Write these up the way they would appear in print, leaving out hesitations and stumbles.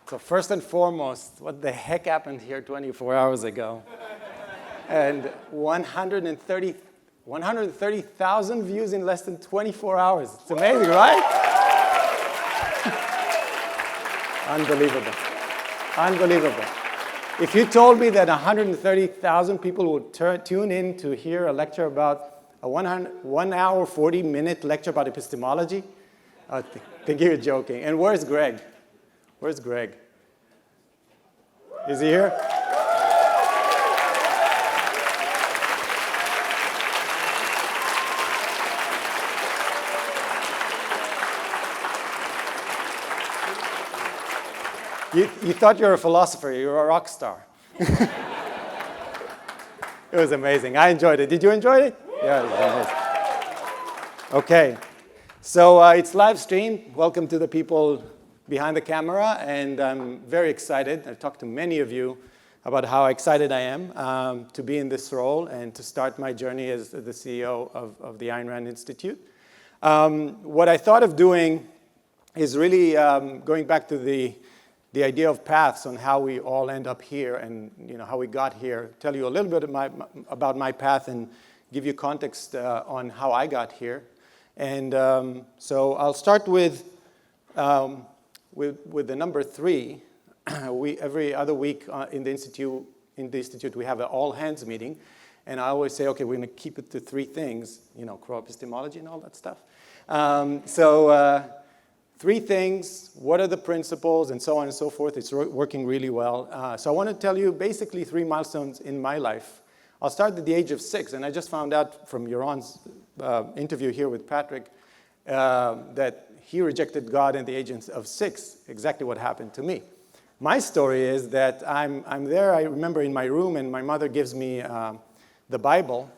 So first and foremost, what the heck happened here 24 hours ago? And 130,000 views in less than 24 hours. It's amazing, right? Unbelievable. Unbelievable. If you told me that 130,000 people would tune in to hear a lecture about a 1 hour, 40-minute lecture about epistemology, I think you're joking. And where's Greg? Where's Greg? Is he here? You thought you were a philosopher. You were a rock star. It was amazing. I enjoyed it. Did you enjoy it? Yeah, it was amazing. Okay. So it's live stream. Welcome to the people behind the camera. And I'm very excited. I've talked to many of you about how excited I am to be in this role and to start my journey as the CEO of the Ayn Rand Institute. What I thought of doing is really going back to the idea of paths on how we all end up here and how we got here, tell you a little bit about my path and give you context on how I got here. And so I'll start with the number 3. Every other week in the institute we have an all hands meeting, and I always say, okay, we're going to keep it to 3 things, core epistemology and all that stuff. 3 things, what are the principles, and so on and so forth. It's working really well. So I want to tell you basically 3 milestones in my life. I'll start at the age of 6, and I just found out from Yaron's interview here with Patrick that he rejected God at the age of 6, exactly what happened to me. My story is that I'm there, I remember in my room, and my mother gives me the Bible,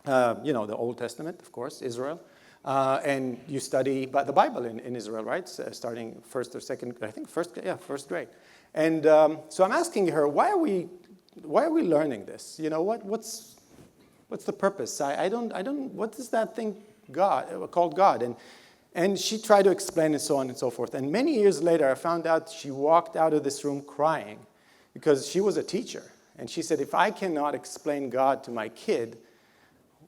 the Old Testament, of course, Israel. And you study the Bible in Israel, right? Starting first or second, I think first grade. And so I'm asking her, why are we learning this? What's the purpose? I don't. What is that thing called God? And she tried to explain and so on and so forth. And many years later, I found out she walked out of this room crying because she was a teacher, and she said, if I cannot explain God to my kid,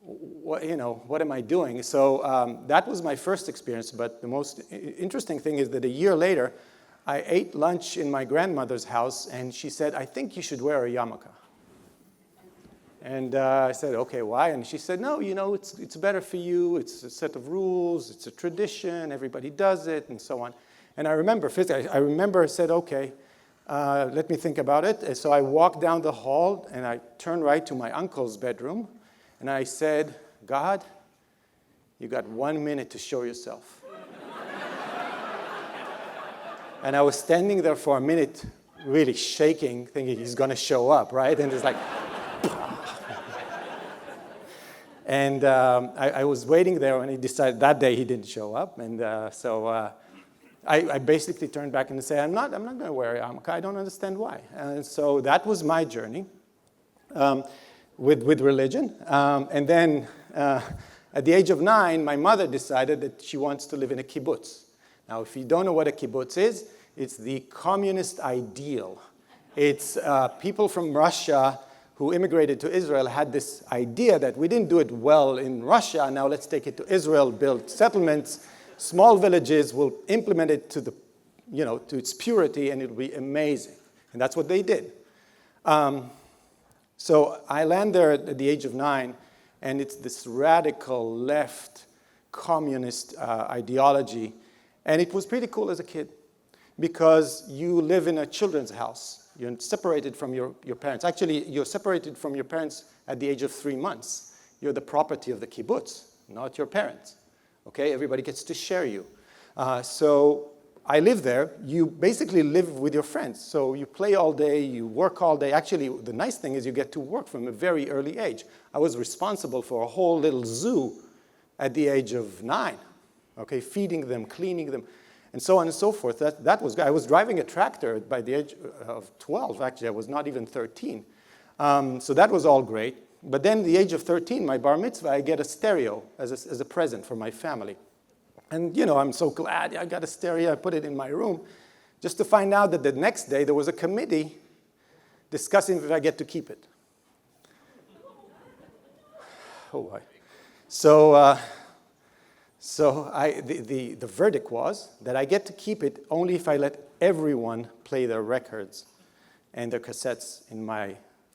what am I doing? So that was my first experience, but the most interesting thing is that a year later, I ate lunch in my grandmother's house, and she said, I think you should wear a yarmulke. And I said, okay, why? And she said, no, it's better for you, it's a set of rules, it's a tradition, everybody does it, and so on. And I remember I said, okay, let me think about it. And so I walked down the hall, and I turned right to my uncle's bedroom, and I said, God, you got 1 minute to show yourself. And I was standing there for a minute, really shaking, thinking he's going to show up, right? And it's like, and I was waiting there when he decided that day he didn't show up. And so I basically turned back and said, I'm not going to wear a yarmulke. I don't understand why. And so that was my journey. With religion. And then at the age of 9, my mother decided that she wants to live in a kibbutz. Now, if you don't know what a kibbutz is, it's the communist ideal. It's people from Russia who immigrated to Israel had this idea that we didn't do it well in Russia, now let's take it to Israel, build settlements, small villages, we'll implement it to its purity, and it'll be amazing. And that's what they did. So I land there at the age of 9, and it's this radical left communist ideology. And it was pretty cool as a kid because you live in a children's house. You're separated from your parents. Actually, you're separated from your parents at the age of 3 months. You're the property of the kibbutz, not your parents. Okay, everybody gets to share you. So I live there. You basically live with your friends. So you play all day, you work all day. Actually, the nice thing is you get to work from a very early age. I was responsible for a whole little zoo at the age of 9, okay, feeding them, cleaning them, and so on and so forth. I was driving a tractor by the age of 12, actually. I was not even 13. So that was all great. But then at the age of 13, my bar mitzvah, I get a stereo as a present for my family. And, I'm so glad I got a stereo. I put it in my room. just to find out that the next day there was a committee discussing if I get to keep it. Oh, boy. So the verdict was that I get to keep it only if I let everyone play their records and their cassettes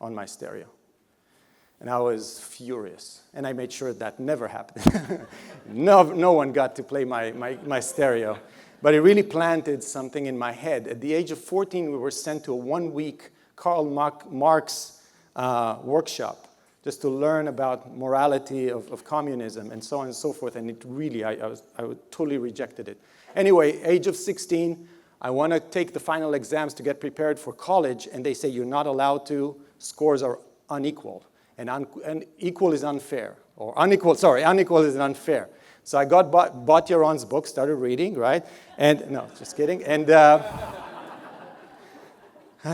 on my stereo. And I was furious. And I made sure that never happened. No one got to play my stereo. But it really planted something in my head. At the age of 14, we were sent to a 1-week Karl Marx workshop just to learn about morality of communism and so on and so forth. And it really, I totally rejected it. Anyway, age of 16, I want to take the final exams to get prepared for college. And they say you're not allowed to. Scores are unequal. And equal is unfair. Or unequal is unfair. So I bought Yaron's book, started reading, right? And no, just kidding. And I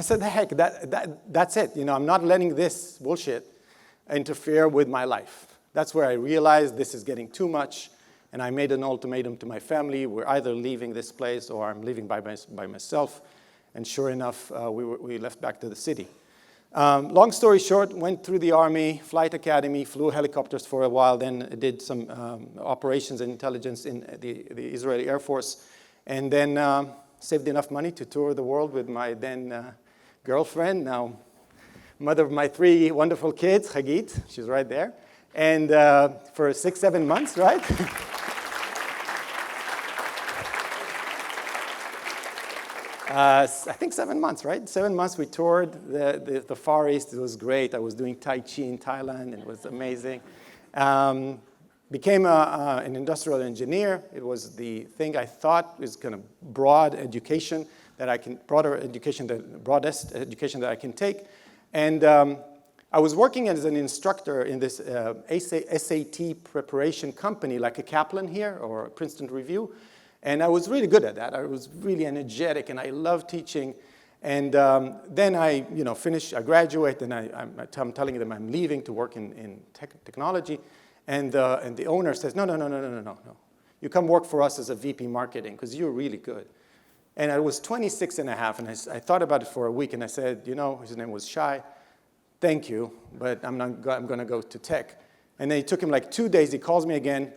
said, heck, that's it. I'm not letting this bullshit interfere with my life. That's where I realized this is getting too much. And I made an ultimatum to my family. We're either leaving this place or I'm leaving by myself. And sure enough, we left back to the city. Long story short, went through the Army, flight academy, flew helicopters for a while, then did some operations and intelligence in the Israeli Air Force, and then saved enough money to tour the world with my then girlfriend, now mother of my 3 wonderful kids, Hagit, she's right there, and for 6-7 months, right? I think 7 months, right? 7 months we toured the Far East. It was great. I was doing Tai Chi in Thailand, and it was amazing. Became an industrial engineer. It was the thing I thought was kind of broadest education that I can take. And I was working as an instructor in this SAT preparation company, like a Kaplan here or Princeton Review. And I was really good at that. I was really energetic, and I loved teaching. And then I, finished. I graduate, and I'm telling them I'm leaving to work in technology. And the owner says, no. You come work for us as a VP marketing because you're really good. And I was 26 and a half, and I thought about it for a week, and I said, his name was Shai. Thank you, but I'm going to go to tech. And then it took him like 2 days. He calls me again.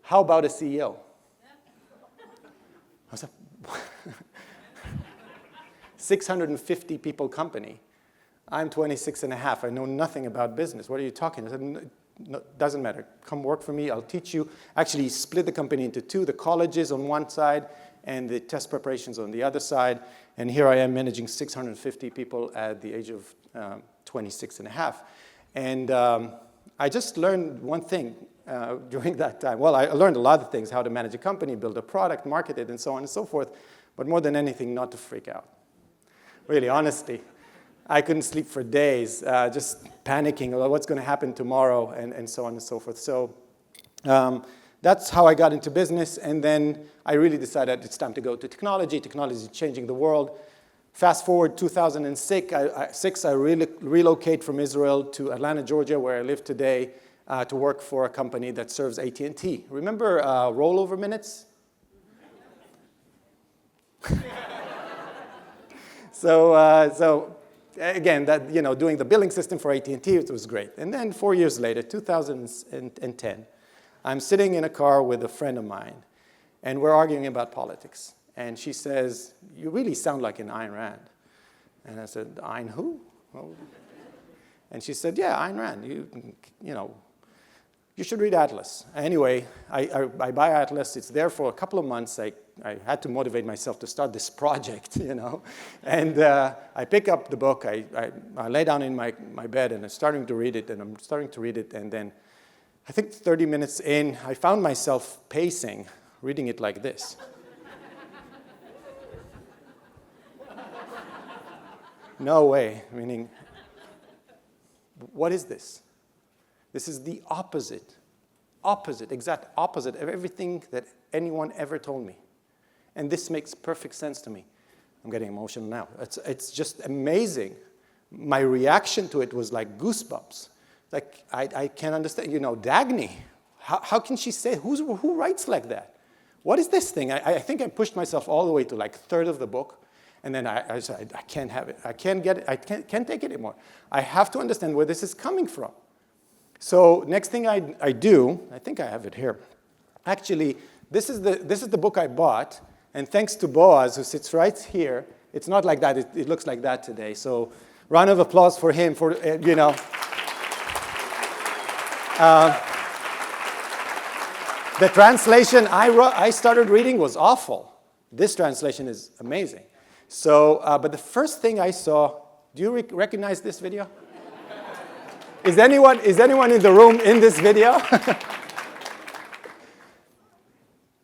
How about a CEO? I was like, 650 people company. I'm 26 and a half. I know nothing about business. What are you talking? I said, no, doesn't matter. Come work for me. I'll teach you. Actually, he split the company into 2, the colleges on one side and the test preparations on the other side. And here I am managing 650 people at the age of 26 and a half. And I just learned one thing. During that time. Well, I learned a lot of things, how to manage a company, build a product, market it, and so on and so forth. But more than anything, not to freak out. Really, honestly. I couldn't sleep for days, just panicking about what's going to happen tomorrow, and so on and so forth. So that's how I got into business. And then I really decided it's time to go to technology. Technology is changing the world. Fast forward 2006, I relocate from Israel to Atlanta, Georgia, where I live today. To work for a company that serves AT&T. Remember rollover minutes? So again, doing the billing system for AT&T, it was great. And then 4 years later, 2010, I'm sitting in a car with a friend of mine, and we're arguing about politics. And she says, you really sound like an Ayn Rand. And I said, Ayn who? Well, and she said, yeah, Ayn Rand. You should read Atlas. Anyway, I buy Atlas. It's there for a couple of months. I had to motivate myself to start this project, And I pick up the book. I lay down in my bed, and I'm starting to read it, and then I think 30 minutes in, I found myself pacing, reading it like this. No way, meaning, what is this? This is the exact opposite of everything that anyone ever told me. And this makes perfect sense to me. I'm getting emotional now. It's just amazing. My reaction to it was like goosebumps. Like, I can't understand. Dagny, how can she say, who writes like that? what is this thing? I think I pushed myself all the way to like a third of the book. And then I said, I can't have it. I can't get it. I can't take it anymore. I have to understand where this is coming from. So next thing I do, I think I have it here. Actually, this is the book I bought. And thanks to Boaz, who sits right here, it's not like that. It looks like that today. So round of applause for him for, you know. The translation I started reading was awful. This translation is amazing. So, but the first thing I saw, do you recognize this video? Is anyone in the room in this video?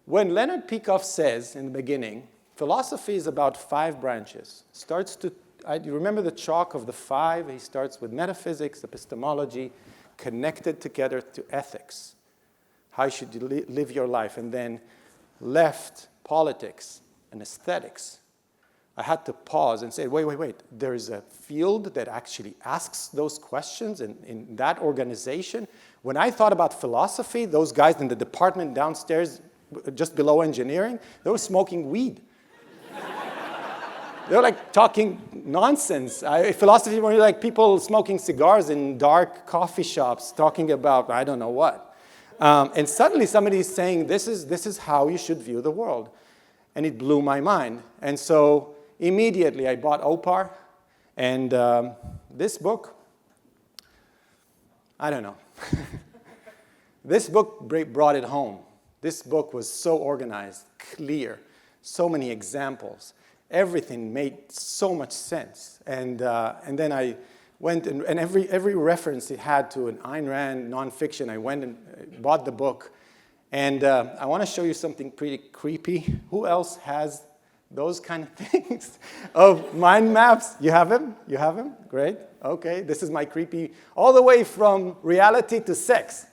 When Leonard Peikoff says in the beginning, philosophy is about 5 branches. You remember the chalk of the 5? He starts with metaphysics, epistemology, connected together to ethics. How should you live your life? And then left, politics, and aesthetics. I had to pause and say, wait. There is a field that actually asks those questions in that organization. When I thought about philosophy, those guys in the department downstairs, just below engineering, they were smoking weed. They were like talking nonsense. Philosophy were like people smoking cigars in dark coffee shops, talking about I don't know what. And suddenly somebody is saying, this is how you should view the world. And it blew my mind. And so immediately I bought OPAR. And this book, I don't know. This book brought it home. This book was so organized, clear, so many examples. Everything made so much sense. And then I went and every reference it had to an Ayn Rand nonfiction, I went and bought the book. And I want to show you something pretty creepy. Who else has those kind of things of mind maps? You have them? You have them? Great. Okay. This is my creepy, all the way from reality to sex.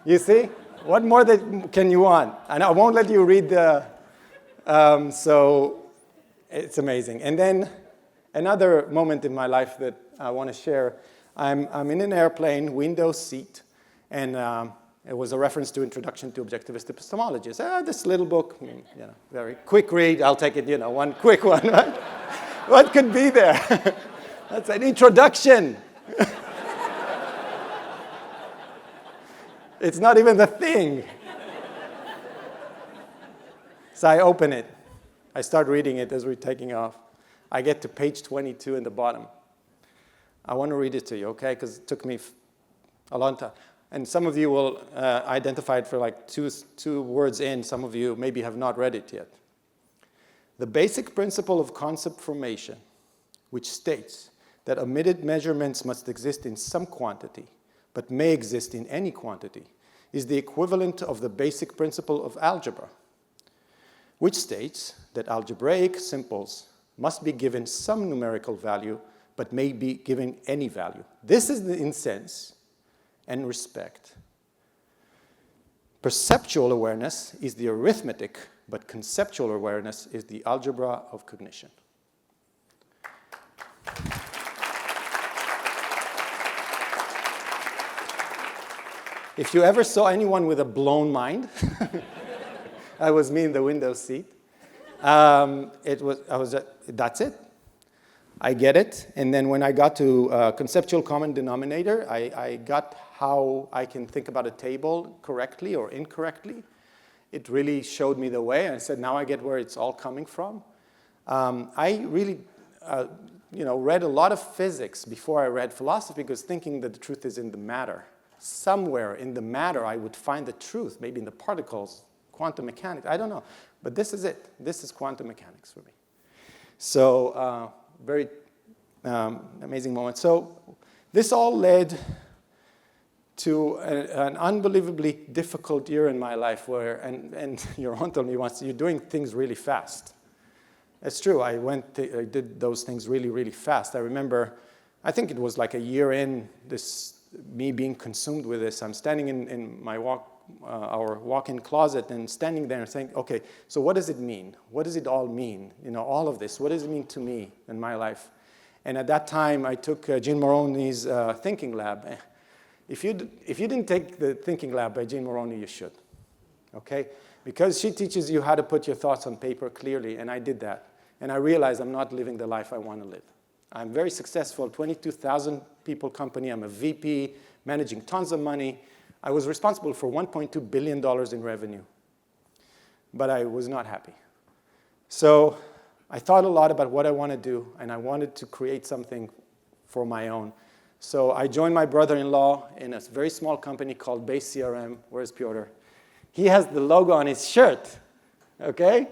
You see? What more can you want? And I won't let you read the, so it's amazing. And then another moment in my life that I want to share, I'm in an airplane, window seat, and it was a reference to Introduction to Objectivist Epistemology. So, this little book, very quick read, I'll take it, one quick one. Right? What could be there? That's an introduction. It's not even the thing. So I open it. I start reading it as we're taking off. I get to page 22 in the bottom. I want to read it to you, okay? Because it took me a long time. And some of you will identify it for like two words in. Some of you maybe have not read it yet. The basic principle of concept formation, which states that omitted measurements must exist in some quantity, but may exist in any quantity, is the equivalent of the basic principle of algebra, which states that algebraic simples must be given some numerical value, but may be given any value. This is in sense and respect. Perceptual awareness is the arithmetic, but conceptual awareness is the algebra of cognition. If you ever saw anyone with a blown mind, that was me in the window seat. That's it. I get it. And then when I got to conceptual common denominator, I got how I can think about a table correctly or incorrectly. It really showed me the way. And I said, now I get where it's all coming from. I really read a lot of physics before I read philosophy, because thinking that the truth is in the matter. Somewhere in the matter, I would find the truth, maybe in the particles, quantum mechanics, I don't know. But this is it. This is quantum mechanics for me. So very amazing moment. So this all led to an unbelievably difficult year in my life where, and your aunt told me once, you're doing things really fast. It's true. I did those things really, really fast. I remember, I think it was like a year in, me being consumed with this. I'm standing in my our walk-in closet and standing there and saying, okay, so what does it mean? What does it all mean? All of this, what does it mean to me in my life? And at that time, I took Gene Moroney's Thinking Lab. If you didn't take the Thinking Lab by Gene Moroney, you should, okay? because she teaches you how to put your thoughts on paper clearly, and I did that. And I realized I'm not living the life I want to live. I'm very successful, 22,000 people company. I'm a VP, managing tons of money. I was responsible for $1.2 billion in revenue. But I was not happy. So I thought a lot about what I want to do, and I wanted to create something for my own. So I joined my brother-in-law in a very small company called Base CRM. Where's Piotr? He has the logo on his shirt, okay?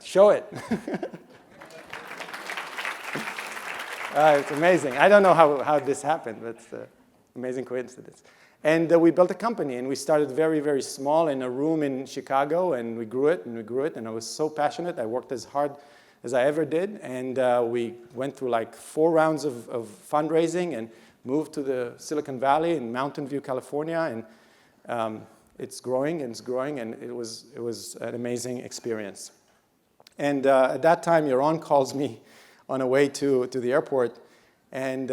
Show it. It's amazing. I don't know how this happened, but it's an amazing coincidence. And we built a company, and we started very, very small in a room in Chicago, and we grew it, and we grew it, and I was so passionate. I worked as hard as I ever did, and we went through like 4 rounds of fundraising and moved to the Silicon Valley in Mountain View, California, and it's growing, and it's growing, and it was an amazing experience. And at that time, Yaron calls me on a way to the airport, and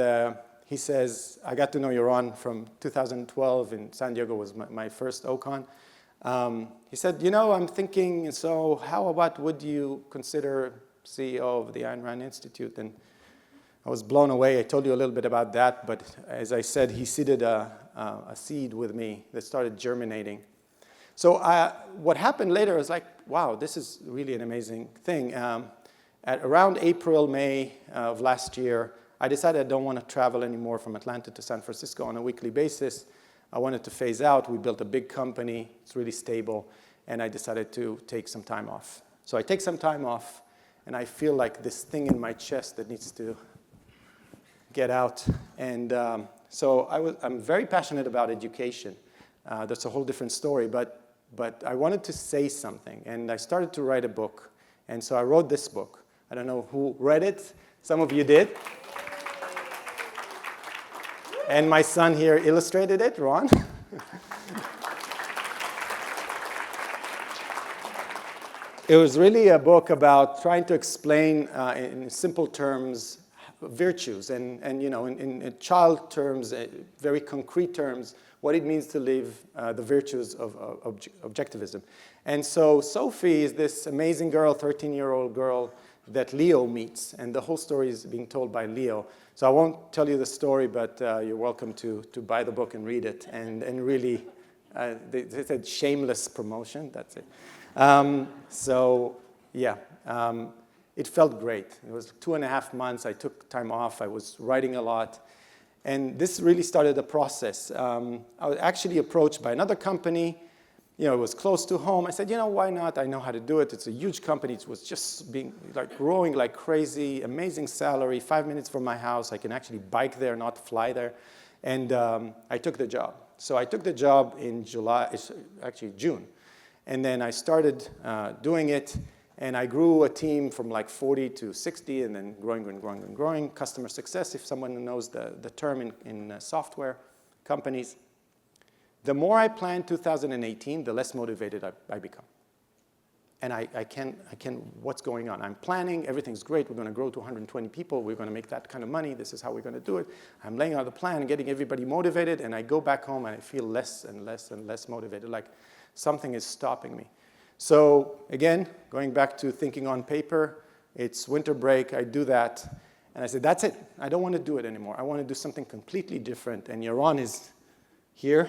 he says, I got to know Yaron from 2012 in San Diego, was my first OCON. He said, you know, I'm thinking, so how about would you consider CEO of the Ayn Rand Institute? And I was blown away. I told you a little bit about that, but as I said, he seeded a seed with me that started germinating. So what happened later was like, wow, this is really an amazing thing. At around April, May of last year, I decided I don't want to travel anymore from Atlanta to San Francisco on a weekly basis. I wanted to phase out. We built a big company. It's really stable. And I decided to take some time off. So I take some time off, and I feel like this thing in my chest that needs to get out. And so I'm very passionate about education. That's a whole different story. But I wanted to say something. And I started to write a book. And so I wrote this book. I don't know who read it. Some of you did. And my son here illustrated it, Ron. It was really a book about trying to explain in simple terms virtues and you know, in child terms, very concrete terms, what it means to live the virtues of objectivism. And so Sophie is this amazing girl, 13-year-old girl that Leo meets, and the whole story is being told by Leo. So I won't tell you the story, but you're welcome to buy the book and read it. And really, they said shameless promotion, that's it. So yeah, it felt great. It was 2.5 months. I took time off. I was writing a lot. And this really started a process. I was actually approached by another company. You know, it was close to home. I said, you know, why not? I know how to do it. It's a huge company. It was just being like growing like crazy, amazing salary, 5 minutes from my house. I can actually bike there, not fly there. And I took the job. So I took the job in June. And then I started doing it. And I grew a team from like 40 to 60, and then growing. Customer success, if someone knows the term in software companies. The more I plan 2018, the less motivated I become. And I can, what's going on? I'm planning, everything's great, we're going to grow to 120 people, we're going to make that kind of money, this is how we're going to do it. I'm laying out the plan, getting everybody motivated, and I go back home and I feel less and less and less motivated, like something is stopping me. So again, going back to thinking on paper, it's winter break, I do that, and I said, that's it, I don't want to do it anymore. I want to do something completely different, and Yaron is here.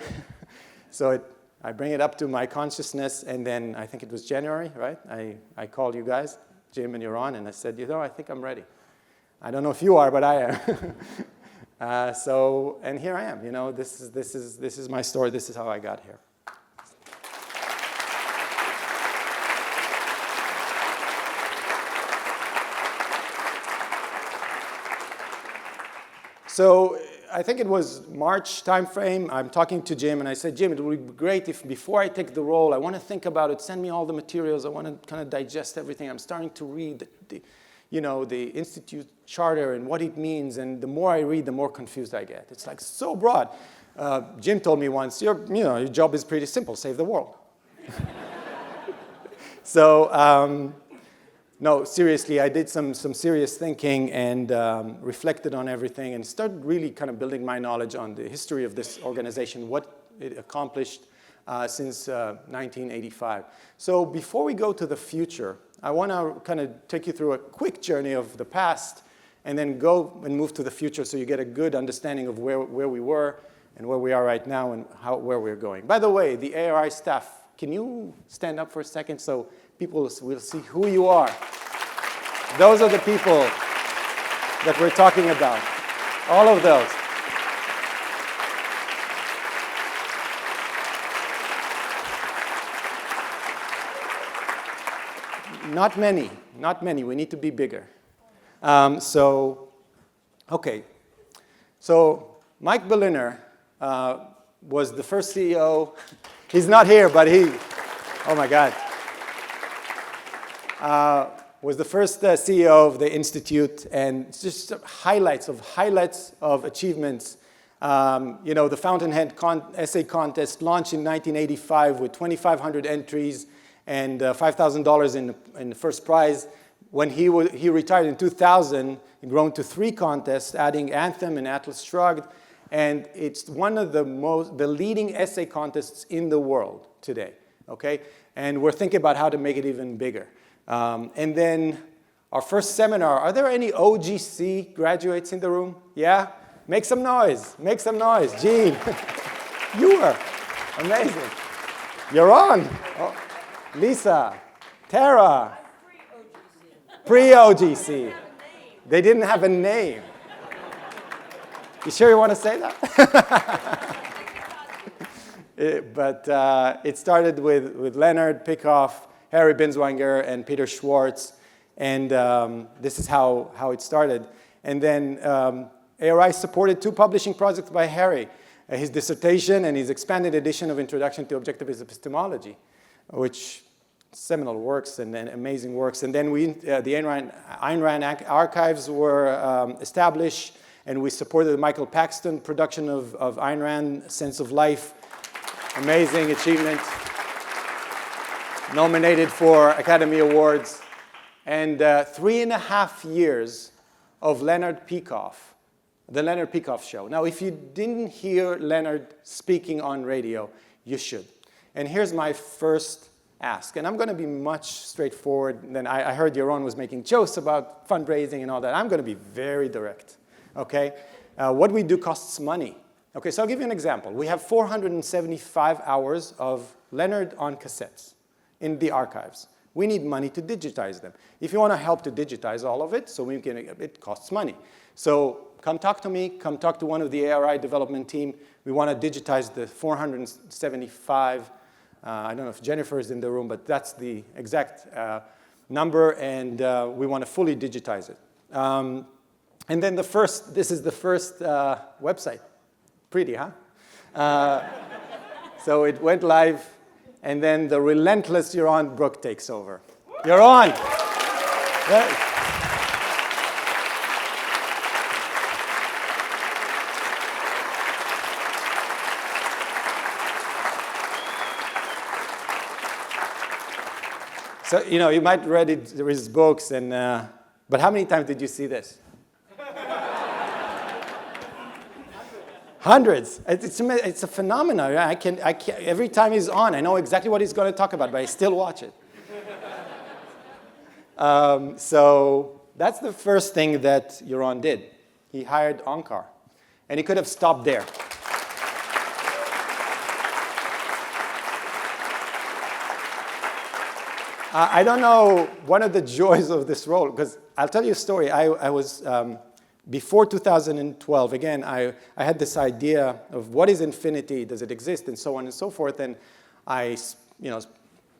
So I bring it up to my consciousness, and then I think it was January, right? I called you guys, Jim and Yaron, and I said, you know, I think I'm ready. I don't know if you are, but I am. And here I am. You know, this is my story. This is how I got here. So I think it was March timeframe. I'm talking to Jim, and I said, Jim, it would be great if before I take the role, I want to think about it, send me all the materials, I want to kind of digest everything. I'm starting to read the Institute charter and what it means, and the more I read, the more confused I get. It's like so broad. Jim told me once, your job is pretty simple, save the world. So, no, seriously, I did some serious thinking and reflected on everything and started really kind of building my knowledge on the history of this organization, what it accomplished, since 1985. So before we go to the future, I want to kind of take you through a quick journey of the past and then go and move to the future so you get a good understanding of where we were and where we are right now and where we're going. By the way, the ARI staff, can you stand up for a second so people will see who you are? Those are the people that we're talking about. All of those. Not many. We need to be bigger. Okay. So Mike Berliner was the first CEO. He's not here, but oh my God. Was the first CEO of the Institute, and it's just highlights of achievements. The Fountainhead essay contest launched in 1985 with 2,500 entries and $5,000 in the first prize. When he retired in 2000, he grown to 3 contests, adding Anthem and Atlas Shrugged, and it's one of the leading essay contests in the world today. Okay, and we're thinking about how to make it even bigger. And then our first seminar, are there any OGC graduates in the room? Yeah? Make some noise. Gene, you were amazing. You're on. Oh, Lisa, Tara. Pre-OGC. They didn't have a name. You sure you want to say that? But it started with Leonard Peikoff, Harry Binswanger, and Peter Schwartz, and this is how it started. And then ARI supported 2 publishing projects by Harry, his dissertation and his expanded edition of Introduction to Objectivist Epistemology, which seminal works and amazing works. And then the Ayn Rand archives were established, and we supported the Michael Paxton production of Ayn Rand, Sense of Life. Amazing achievement. Nominated for Academy Awards, and 3.5 years of Leonard Peikoff, the Leonard Peikoff Show. Now, if you didn't hear Leonard speaking on radio, you should. And here's my first ask, and I'm going to be much straightforward than I heard Yaron was making jokes about fundraising and all that. I'm going to be very direct, okay? What we do costs money. Okay, so I'll give you an example. We have 475 hours of Leonard on cassettes in the archives. We need money to digitize them. If you want to help to digitize all of it, it costs money. So come talk to me, come talk to one of the ARI development team. We want to digitize the 475. I don't know if Jennifer is in the room, but that's the exact number, and we want to fully digitize it. And then this is the first website. Pretty, huh? So it went live. And then the Relentless Yaron Brook takes over. You're on. So, you might read his books, but how many times did you see this? Hundreds. It's a phenomenon. I can't, every time he's on, I know exactly what he's going to talk about, but I still watch it. So that's the first thing that Yaron did. He hired Onkar. And he could have stopped there. I don't know one of the joys of this role, because I'll tell you a story. I was... Before 2012, again, I had this idea of what is infinity, does it exist, and so on and so forth. And I,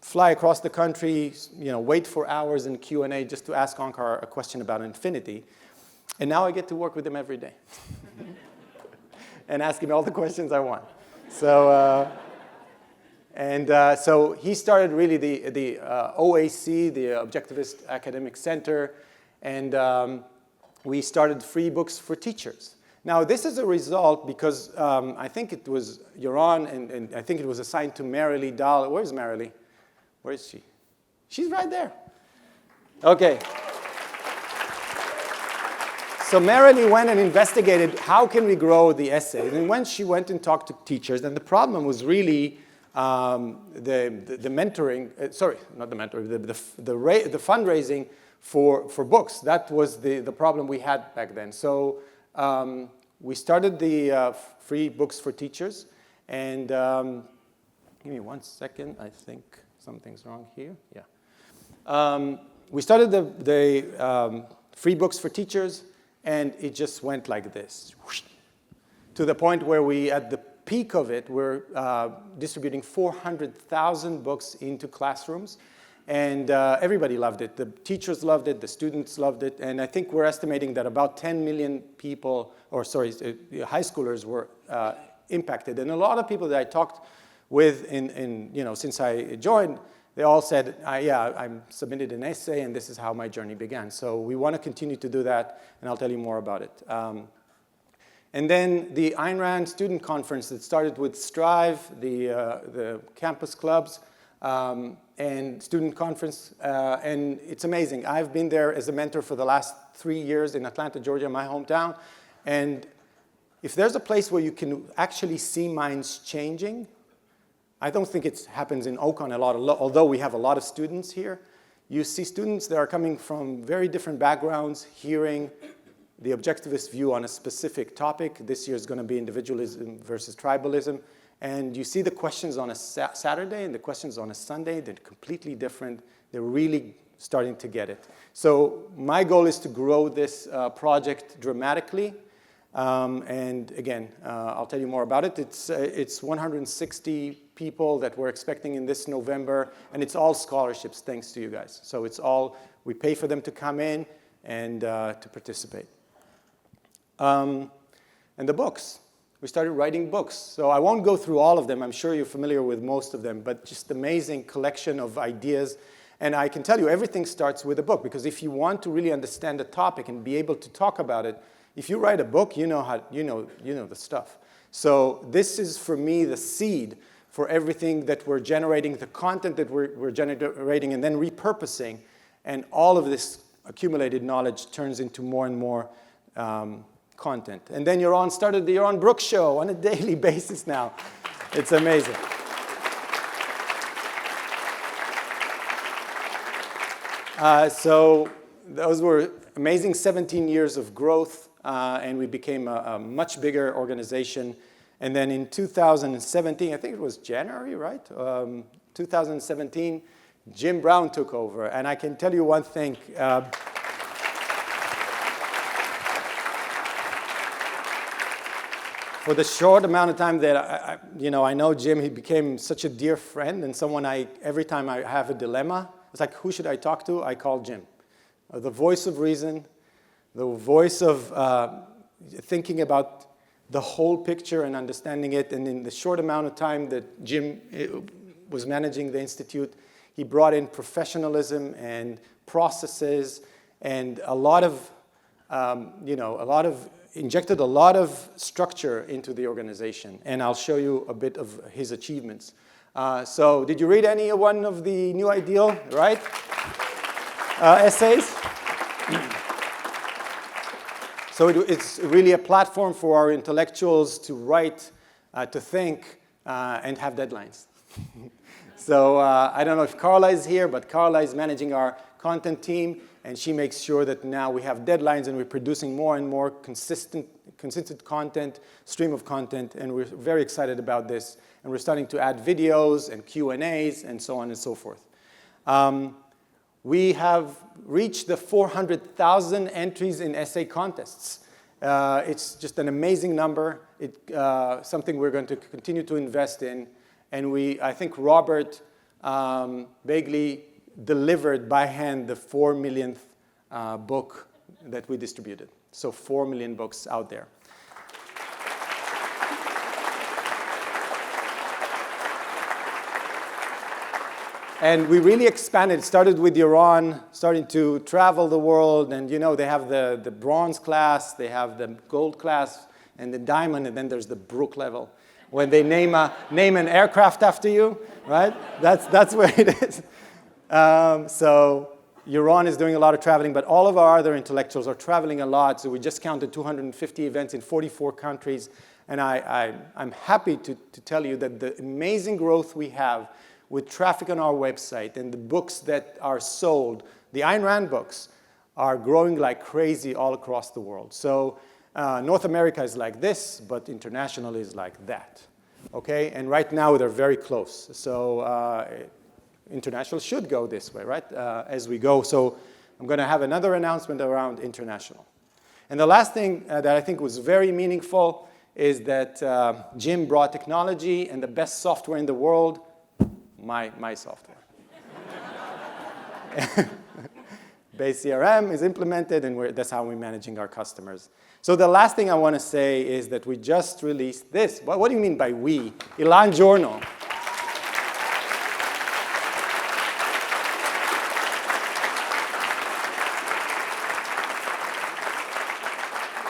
fly across the country, wait for hours in Q&A just to ask Onkar a question about infinity. And now I get to work with him every day and ask him all the questions I want. So, so he started really the OAC, the Objectivist Academic Center, and we started free books for teachers. Now, this is a result because I think it was Yaron, and I think it was assigned to Marilee Dahl. Where's Marilee? Where is she? She's right there. Okay. So Marilee went and investigated how can we grow the essay. And when she went and talked to teachers, and the problem was really the mentoring, sorry, not the mentoring, the fundraising for books. That was the problem we had back then. So we started the free books for teachers. And give me 1 second. I think something's wrong here. Yeah. We started the free books for teachers, and it just went like this, whoosh, to the point where we, at the peak of it, we're distributing 400,000 books into classrooms. And everybody loved it. The teachers loved it. The students loved it. And I think we're estimating that about 10 million people, or sorry, high schoolers were impacted. And a lot of people that I talked with since I joined, they all said, yeah, I submitted an essay, and this is how my journey began. So we want to continue to do that, and I'll tell you more about it. And then the Ayn Rand student conference that started with Strive, the campus clubs, and student conference, and it's amazing. I've been there as a mentor for the last 3 years in Atlanta, Georgia, my hometown, and if there's a place where you can actually see minds changing, I don't think it happens in OCON a lot, although we have a lot of students here. You see students that are coming from very different backgrounds, hearing the objectivist view on a specific topic. This year is going to be individualism versus tribalism. And you see the questions on a Saturday and the questions on a Sunday. They're completely different. They're really starting to get it. So my goal is to grow this project dramatically. And again, I'll tell you more about it. It's 160 people that we're expecting in this November, and it's all scholarships, thanks to you guys. So it's all, we pay for them to come in and to participate. And the books. We started writing books. So I won't go through all of them. I'm sure you're familiar with most of them, but just amazing collection of ideas. And I can tell you, everything starts with a book, because if you want to really understand a topic and be able to talk about it, if you write a book, you know the stuff. So this is, for me, the seed for everything that we're generating, the content that we're generating and then repurposing. And all of this accumulated knowledge turns into more and more content. And then started the Yaron Brooks show on a daily basis now. It's amazing. So those were amazing 17 years of growth. And we became a much bigger organization. And then in 2017, I think it was January, right? 2017, Jim Brown took over. And I can tell you one thing. For the short amount of time that I know Jim, he became such a dear friend and someone every time I have a dilemma, it's like, who should I talk to? I call Jim. The voice of reason, the voice of thinking about the whole picture and understanding it. And in the short amount of time that Jim was managing the Institute, he brought in professionalism and processes and injected a lot of structure into the organization. And I'll show you a bit of his achievements. So did you read any one of the New Ideal, right? Essays? So it's really a platform for our intellectuals to write, to think, and have deadlines. So I don't know if Karla is here, but Karla is managing our content team, and she makes sure that now we have deadlines and we're producing more and more consistent content, stream of content, and we're very excited about this. And we're starting to add videos and Q&As and so on and so forth. We have reached the 400,000 entries in essay contests. It's just an amazing number. It's something we're going to continue to invest in. And I think Robert Bagley delivered by hand the 4 millionth book that we distributed. So 4 million books out there. And we really expanded. It started with Iran, starting to travel the world. And they have the bronze class, they have the gold class, and the diamond, and then there's the Brook level. When they name an aircraft after you, right? That's where it is. So Yaron is doing a lot of traveling, but all of our other intellectuals are traveling a lot. So we just counted 250 events in 44 countries. And I'm happy to tell you that the amazing growth we have with traffic on our website and the books that are sold, the Ayn Rand books, are growing like crazy all across the world. So North America is like this, but international is like that. Okay? And right now they're very close. So international should go this way, right, as we go. So I'm going to have another announcement around international. And the last thing that I think was very meaningful is that Jim brought technology and the best software in the world, my software. Base CRM is implemented, and that's how we're managing our customers. So the last thing I want to say is that we just released this. What do you mean by we? Ilan Journal.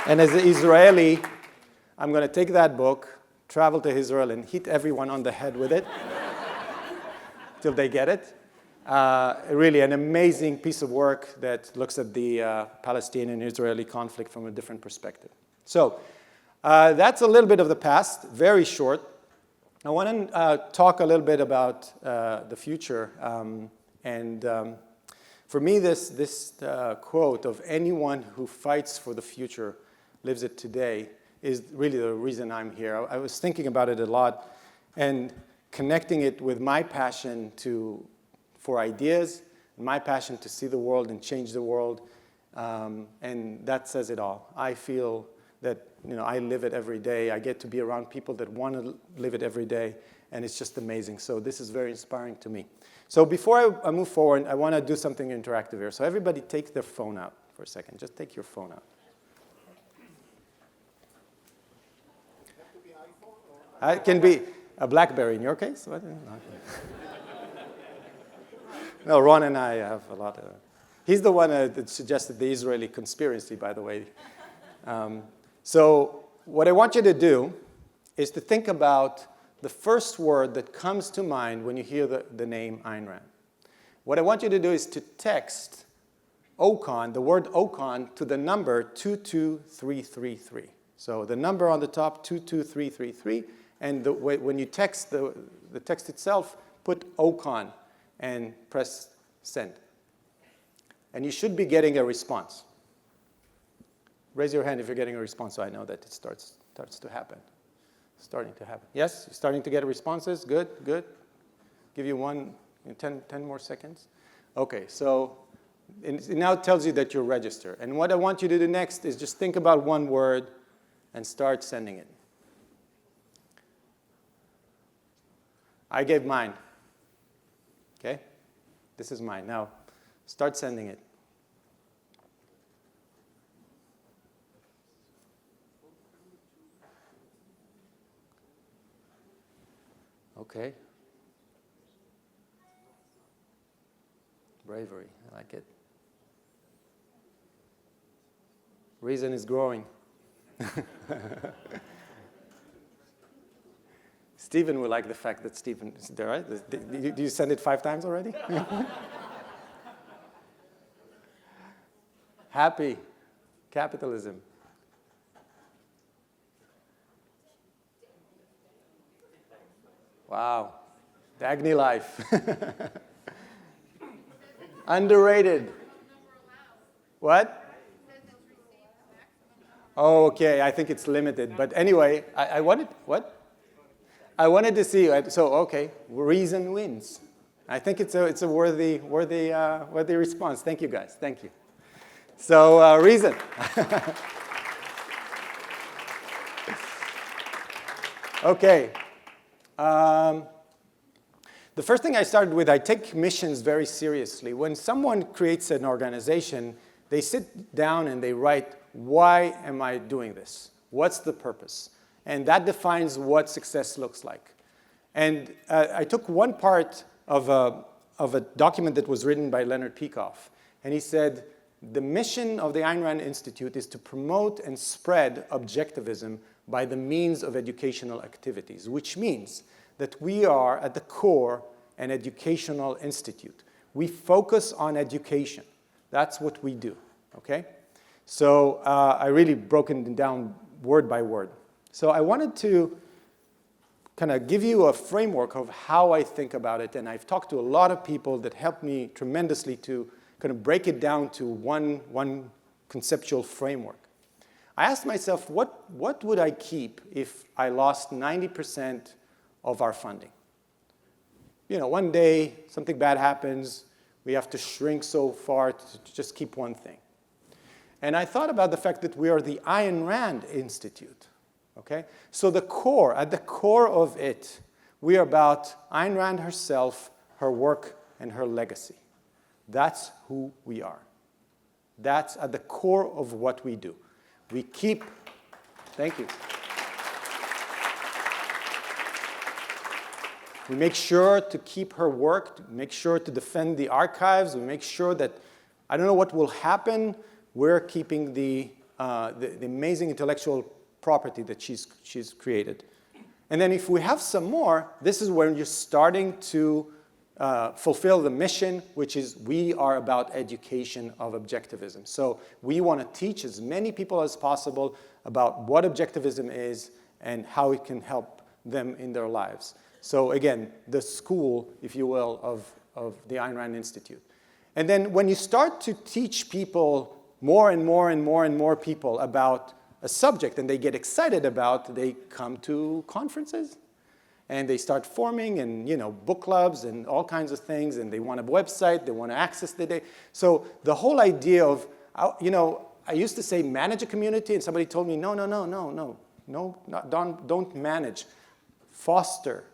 And as an Israeli, I'm going to take that book, travel to Israel, and hit everyone on the head with it till they get it. Really an amazing piece of work that looks at the Palestinian-Israeli conflict from a different perspective. So that's a little bit of the past, very short. I want to talk a little bit about the future. For me, this quote of anyone who fights for the future lives it today is really the reason I'm here. I was thinking about it a lot and connecting it with my passion for ideas, my passion to see the world and change the world, and that says it all. I feel that I live it every day. I get to be around people that want to live it every day, and it's just amazing. So this is very inspiring to me. So before I move forward, I want to do something interactive here. So everybody take their phone out for a second. Just take your phone out. It can be a BlackBerry in your case. What? No, Ron and I have a lot of. He's the one that suggested the Israeli conspiracy, by the way. So what I want you to do is to think about the first word that comes to mind when you hear the name Ayn Rand. What I want you to do is to text OCON, the word OCON, to the number 22333. So the number on the top, 22333. And when you text the text itself, put OCON and press send. And you should be getting a response. Raise your hand if you're getting a response so I know that it starts to happen. Starting to happen. Yes? You're starting to get responses? Good, good. Give you 10 more seconds. Okay, so it now tells you that you're registered. And what I want you to do next is just think about one word and start sending it. I gave mine. Okay? This is mine. Now, start sending it. Okay. Bravery. I like it. Reason is growing. Stephen will like the fact that Stephen is there, right? Do you send it 5 times already? Happy. Capitalism. Wow. Dagny life. Underrated. What? Oh, okay, I think it's limited. But anyway, I wanted, what? I wanted to see, so okay, reason wins. I think it's a worthy response. Thank you, guys. Thank you. So reason. Okay. The first thing I started with, I take missions very seriously. When someone creates an organization, they sit down and they write, why am I doing this? What's the purpose? And that defines what success looks like. And I took one part of a document that was written by Leonard Peikoff. And he said, the mission of the Ayn Rand Institute is to promote and spread objectivism by the means of educational activities, which means that we are, at the core, an educational institute. We focus on education. That's what we do, okay? So I really broken it down word by word. So I wanted to kind of give you a framework of how I think about it, and I've talked to a lot of people that helped me tremendously to kind of break it down to one conceptual framework. I asked myself, what would I keep if I lost 90% of our funding? You know, one day something bad happens, we have to shrink so far to just keep one thing. And I thought about the fact that we are the Ayn Rand Institute. Okay? So the core, at the core of it, we are about Ayn Rand herself, her work, and her legacy. That's who we are. That's at the core of what we do. We keep, thank you. We make sure to keep her work, to make sure to defend the archives, we make sure that, I don't know what will happen, we're keeping the amazing intellectual property that she's created. And then if we have some more, this is when you're starting to fulfill the mission, which is we are about education of objectivism. So we want to teach as many people as possible about what objectivism is and how it can help them in their lives. So again, the school, if you will, of the Ayn Rand Institute. And then when you start to teach people more and more and more and more people about a subject and they get excited about, they come to conferences and they start forming and, you know, book clubs and all kinds of things, and they want a website, they want to access the data. So the whole idea of, you know, I used to say manage a community, and somebody told me, no, don't manage, foster,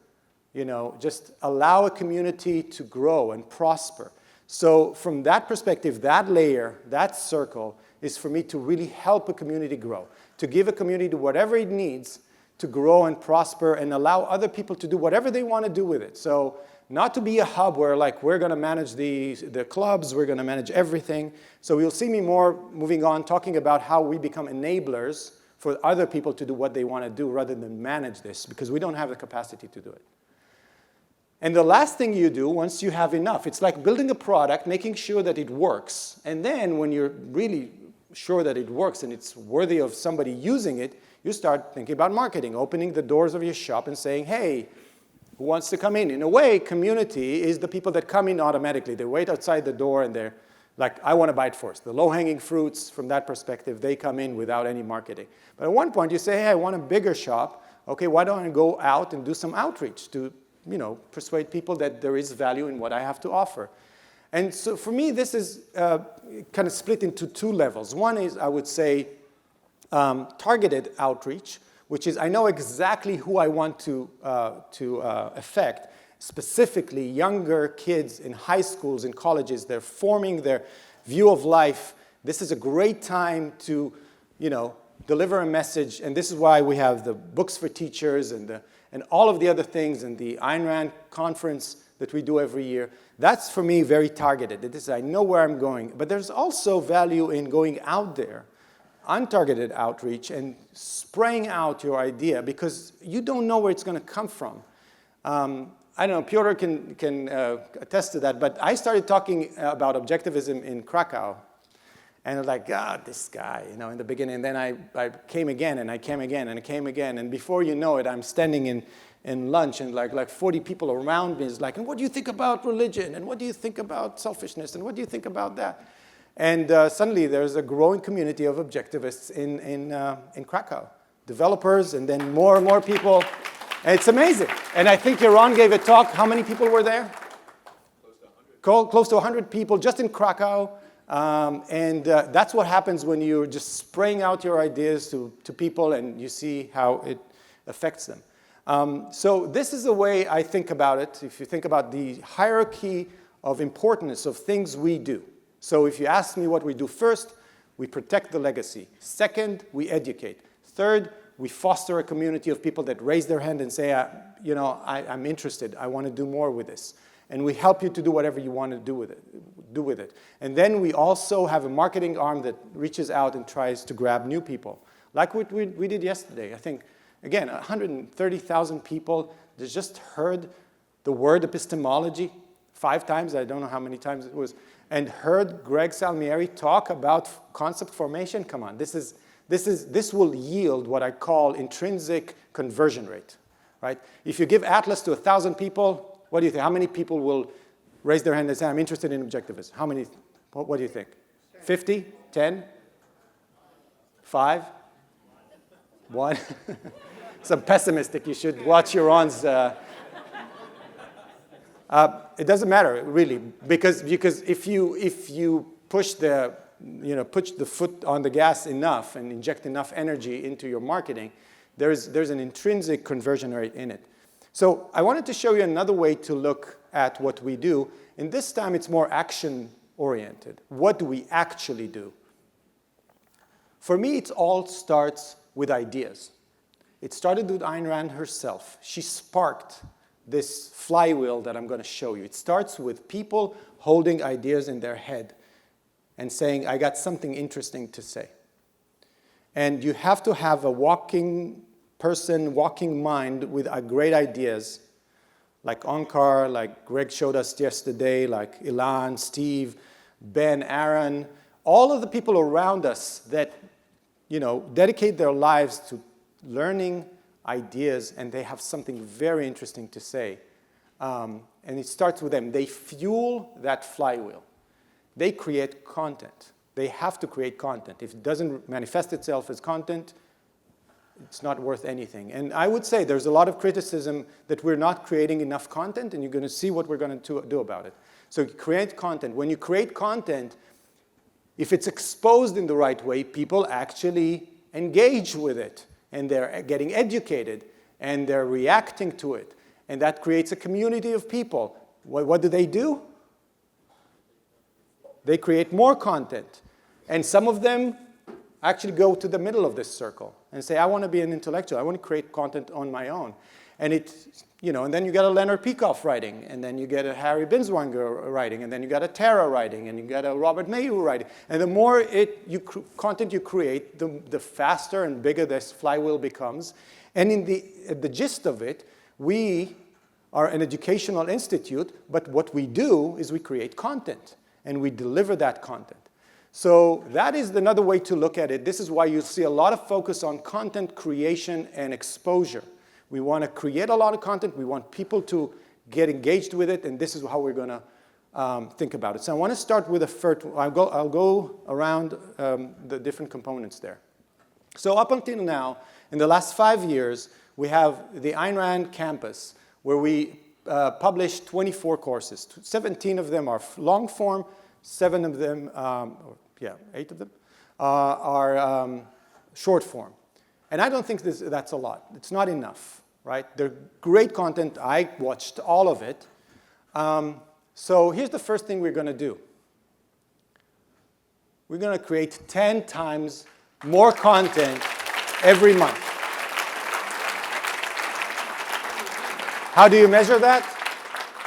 you know, just allow a community to grow and prosper. So from that perspective, that layer, that circle, is for me to really help a community grow, to give a community whatever it needs to grow and prosper and allow other people to do whatever they want to do with it. So not to be a hub where like we're going to manage the clubs, we're going to manage everything. So you'll see me more moving on talking about how we become enablers for other people to do what they want to do rather than manage this, because we don't have the capacity to do it. And the last thing you do once you have enough, it's like building a product, making sure that it works. And then when you're really sure that it works and it's worthy of somebody using it, you start thinking about marketing, opening the doors of your shop and saying, hey, who wants to come in? In a way, community is the people that come in automatically. They wait outside the door and they're like, I want to buy it first. The low-hanging fruits, from that perspective, they come in without any marketing. But at one point, you say, hey, I want a bigger shop. Okay, why don't I go out and do some outreach to, you know, persuade people that there is value in what I have to offer? And so for me, this is kind of split into two levels. One is, I would say, targeted outreach, which is I know exactly who I want to affect, specifically younger kids in high schools and colleges. They're forming their view of life. This is a great time to, you know, deliver a message, and this is why we have the books for teachers and all of the other things and the Ayn Rand conference that we do every year. That's, for me, very targeted. This is, I know where I'm going. But there's also value in going out there, untargeted outreach, and spraying out your idea, because you don't know where it's going to come from. I don't know, Piotr can attest to that, but I started talking about objectivism in Krakow. And I was like, God, this guy, you know, in the beginning. And then I came again, and I came again, and I came again. And before you know it, I'm standing in lunch, and like 40 people around me is like, and what do you think about religion? And what do you think about selfishness? And what do you think about that? And suddenly there's a growing community of objectivists in Krakow. Developers, and then more and more people. And it's amazing. And I think Yaron gave a talk. How many people were there? Close to 100 people just in Krakow. That's what happens when you're just spraying out your ideas to people and you see how it affects them. So this is the way I think about it. If you think about the hierarchy of importance of things we do. So if you ask me what we do first, we protect the legacy. Second, we educate. Third, we foster a community of people that raise their hand and say, you know, I'm interested. I want to do more with this. And we help you to do whatever you want to do with it. And then we also have a marketing arm that reaches out and tries to grab new people. Like what we did yesterday. I think, again, 130,000 people that just heard the word epistemology 5 times, I don't know how many times it was, and heard Greg Salmieri talk about concept formation, come on, this will yield what I call intrinsic conversion rate, right? If you give Atlas to 1,000 people, what do you think? How many people will raise their hand and say, I'm interested in objectivism? How many, what do you think? 50? 10? 5? 1? Some pessimistic, you should watch your Ron's. It doesn't matter, really, because if you push the foot on the gas enough and inject enough energy into your marketing, there's an intrinsic conversion rate in it. So I wanted to show you another way to look at what we do, and this time it's more action-oriented. What do we actually do? For me, it all starts with ideas. It started with Ayn Rand herself. She sparked this flywheel that I'm going to show you. It starts with people holding ideas in their head and saying, I got something interesting to say. And you have to have a walking person, walking mind with great ideas, like Onkar, like Greg showed us yesterday, like Ilan, Steve, Ben, Aaron, all of the people around us that, dedicate their lives to learning ideas, and they have something very interesting to say. And it starts with them. They fuel that flywheel. They create content. They have to create content. If it doesn't manifest itself as content, it's not worth anything. And I would say there's a lot of criticism that we're not creating enough content, and you're going to see what we're going to do about it. So create content. When you create content, if it's exposed in the right way, people actually engage with it, and they're getting educated, and they're reacting to it. And that creates a community of people. What do? They create more content. And some of them actually go to the middle of this circle and say, I want to be an intellectual. I want to create content on my own. And and then you get a Leonard Peikoff writing, and then you get a Harry Binswanger writing, and then you got a Tara writing, and you got a Robert Mayhew writing. And the more content you create, the faster and bigger this flywheel becomes. And in the gist of it, we are an educational institute, but what we do is we create content, and we deliver that content. So that is another way to look at it. This is why you see a lot of focus on content creation and exposure. We want to create a lot of content. We want people to get engaged with it, and this is how we're going to think about it. So I want to start with the first. I'll go around the different components there. So up until now, in the last 5 years, we have the Ayn Rand campus, where we publish 24 courses. 17 of them are long form, 7 of them, 8 of them, are short form. And I don't think that's a lot. It's not enough, right? They're great content. I watched all of it. So here's the first thing we're going to do. We're going to create 10 times more content every month. How do you measure that?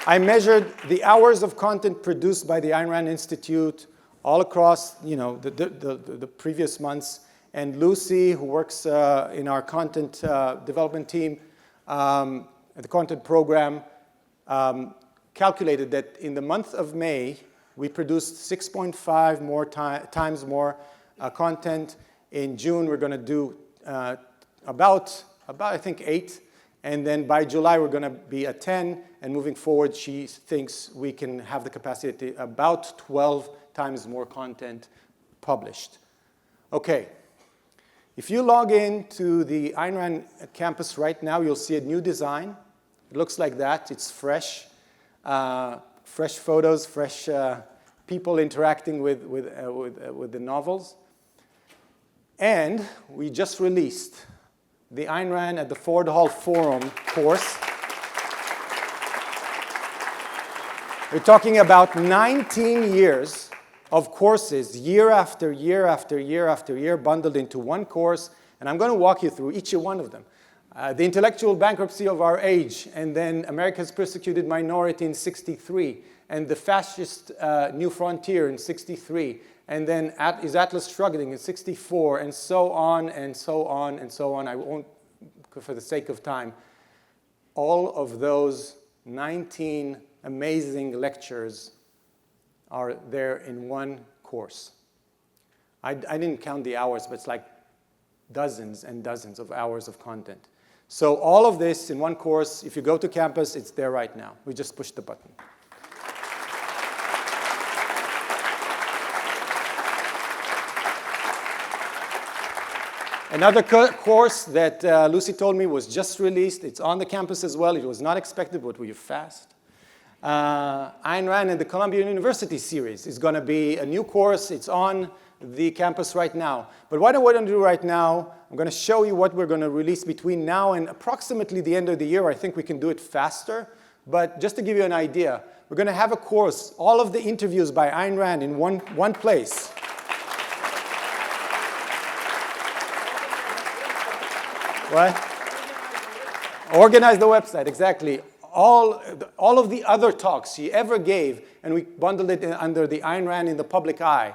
I measured the hours of content produced by the Ayn Rand Institute all across the previous months. And Lucy, who works in our content development team, the content program, calculated that in the month of May, we produced 6.5 more times more content. In June, we're going to do about I think 8. And then by July, we're going to be at 10. And moving forward, she thinks we can have the capacity to about 12 times more content published. Okay. If you log in to the Ayn Rand campus right now, you'll see a new design. It looks like that. It's fresh. Fresh photos, fresh people interacting with the novels. And we just released the Ayn Rand at the Ford Hall Forum course. We're talking about 19 years of courses, year after year after year after year, bundled into one course. And I'm going to walk you through each one of them. The intellectual bankruptcy of our age, and then America's persecuted minority in 1963, and the fascist new frontier in 1963, and then is Atlas struggling in 1964, and so on and so on and so on. I won't, for the sake of time, all of those 19 amazing lectures are there in one course. I didn't count the hours, but it's like dozens and dozens of hours of content. So all of this in one course, if you go to campus, it's there right now. We just push the button. Another course that Lucy told me was just released. It's on the campus as well. It was not expected, but we're fast. Ayn Rand and the Columbia University series is going to be a new course. It's on the campus right now. But what I want to do right now, I'm going to show you what we're going to release between now and approximately the end of the year. I think we can do it faster. But just to give you an idea, we're going to have a course, all of the interviews by Ayn Rand in one place. What? Organize the website, exactly. All of the other talks she ever gave, and we bundled it under the Ayn Rand in the public eye.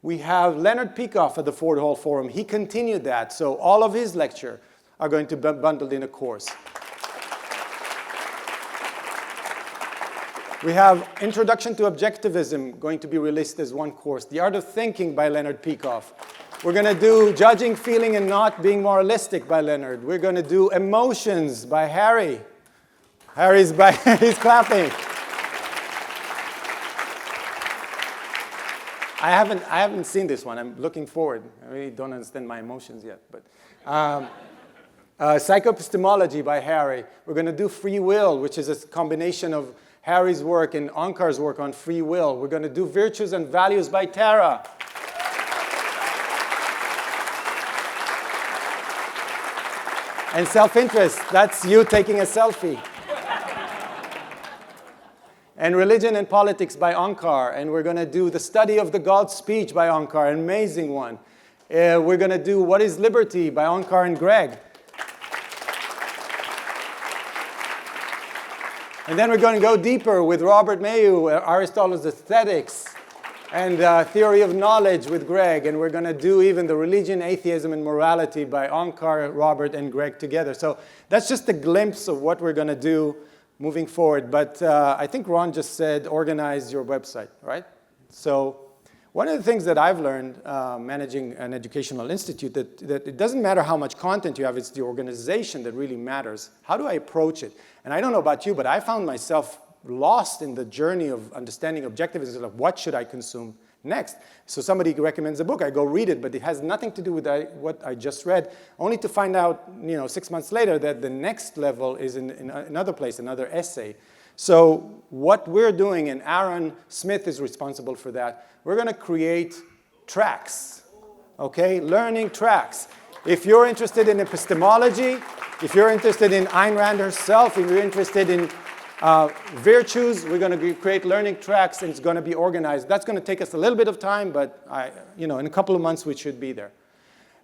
We have Leonard Peikoff at the Ford Hall Forum. He continued that, so all of his lectures are going to be bundled in a course. We have Introduction to Objectivism going to be released as one course. The Art of Thinking by Leonard Peikoff. We're going to do Judging, Feeling, and Not Being Moralistic by Leonard. We're going to do Emotions by Harry. He's clapping. I haven't seen this one. I'm looking forward. I really don't understand my emotions yet. But Psychoepistemology by Harry. We're going to do Free Will, which is a combination of Harry's work and Onkar's work on free will. We're going to do Virtues and Values by Tara. And self-interest, that's you taking a selfie. And Religion and Politics by Onkar. And we're going to do The Study of the God's Speech by Onkar, an amazing one. We're going to do What is Liberty by Onkar and Greg. And then we're going to go deeper with Robert Mayu, Aristotle's Aesthetics, and Theory of Knowledge with Greg. And we're going to do even the Religion, Atheism, and Morality by Onkar, Robert, and Greg together. So that's just a glimpse of what we're going to do moving forward. But I think Ron just said, organize your website, right? So one of the things that I've learned managing an educational institute, that it doesn't matter how much content you have, it's the organization that really matters. How do I approach it? And I don't know about you, but I found myself lost in the journey of understanding objectivism, of what should I consume next. So somebody recommends a book, I go read it, but it has nothing to do with what I just read, only to find out 6 months later that the next level is in another place, another essay. So what we're doing, and Aaron Smith is responsible for that, we're going to create tracks, okay? Learning tracks. If you're interested in epistemology, if you're interested in Ayn Rand herself, if you're interested in virtues, we're going to create learning tracks, and it's going to be organized. That's going to take us a little bit of time, but in a couple of months we should be there.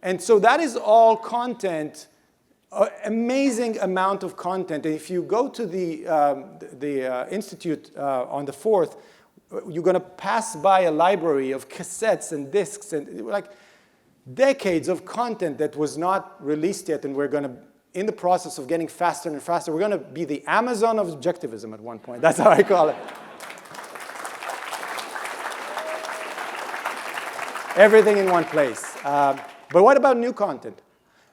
And so that is all content, amazing amount of content. And if you go to the Institute on the 4th, you're going to pass by a library of cassettes and discs and like decades of content that was not released yet, and we're going to, in the process of getting faster and faster, we're going to be the Amazon of objectivism at one point. That's how I call it. Everything in one place. But what about new content?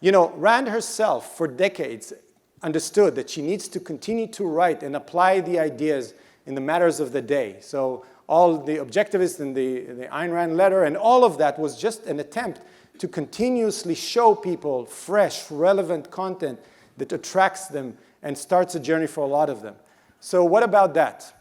Rand herself, for decades, understood that she needs to continue to write and apply the ideas in the matters of the day. So all the Objectivist and the Ayn Rand letter and all of that was just an attempt to continuously show people fresh, relevant content that attracts them and starts a journey for a lot of them. So what about that?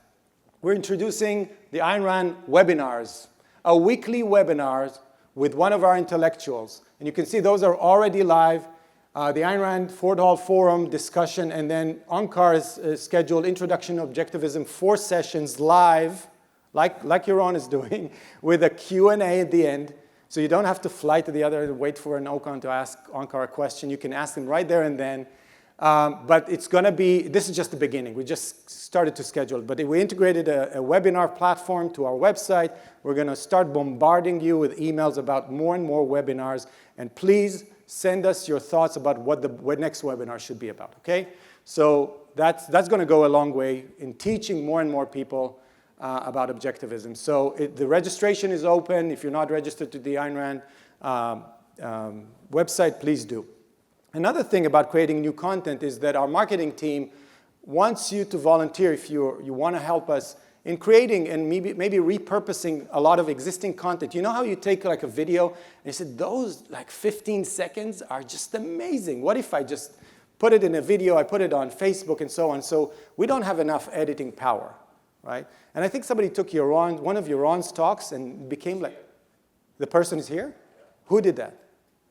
We're introducing the Ayn Rand webinars, a weekly webinar with one of our intellectuals. And you can see those are already live. The Ayn Rand Ford Hall Forum discussion, and then Onkar is scheduled Introduction to Objectivism, 4 sessions live, like Yaron is doing, with a Q&A at the end. So you don't have to fly to the other and wait for an OCON to ask Onkar a question. You can ask them right there and then. But it's going to be, this is just the beginning. We just started to schedule. But we integrated a webinar platform to our website. We're going to start bombarding you with emails about more and more webinars. And please send us your thoughts about what the next webinar should be about, okay? So that's going to go a long way in teaching more and more people about objectivism. So the registration is open. If you're not registered to the Ayn Rand website, please do. Another thing about creating new content is that our marketing team wants you to volunteer if you want to help us in creating and maybe repurposing a lot of existing content. You know how you take like a video and you said, those like 15 seconds are just amazing. What if I just put it in a video, I put it on Facebook and so on. So we don't have enough editing power, right? And I think somebody took one of Yaron's talks and became like, the person is here? Who did that?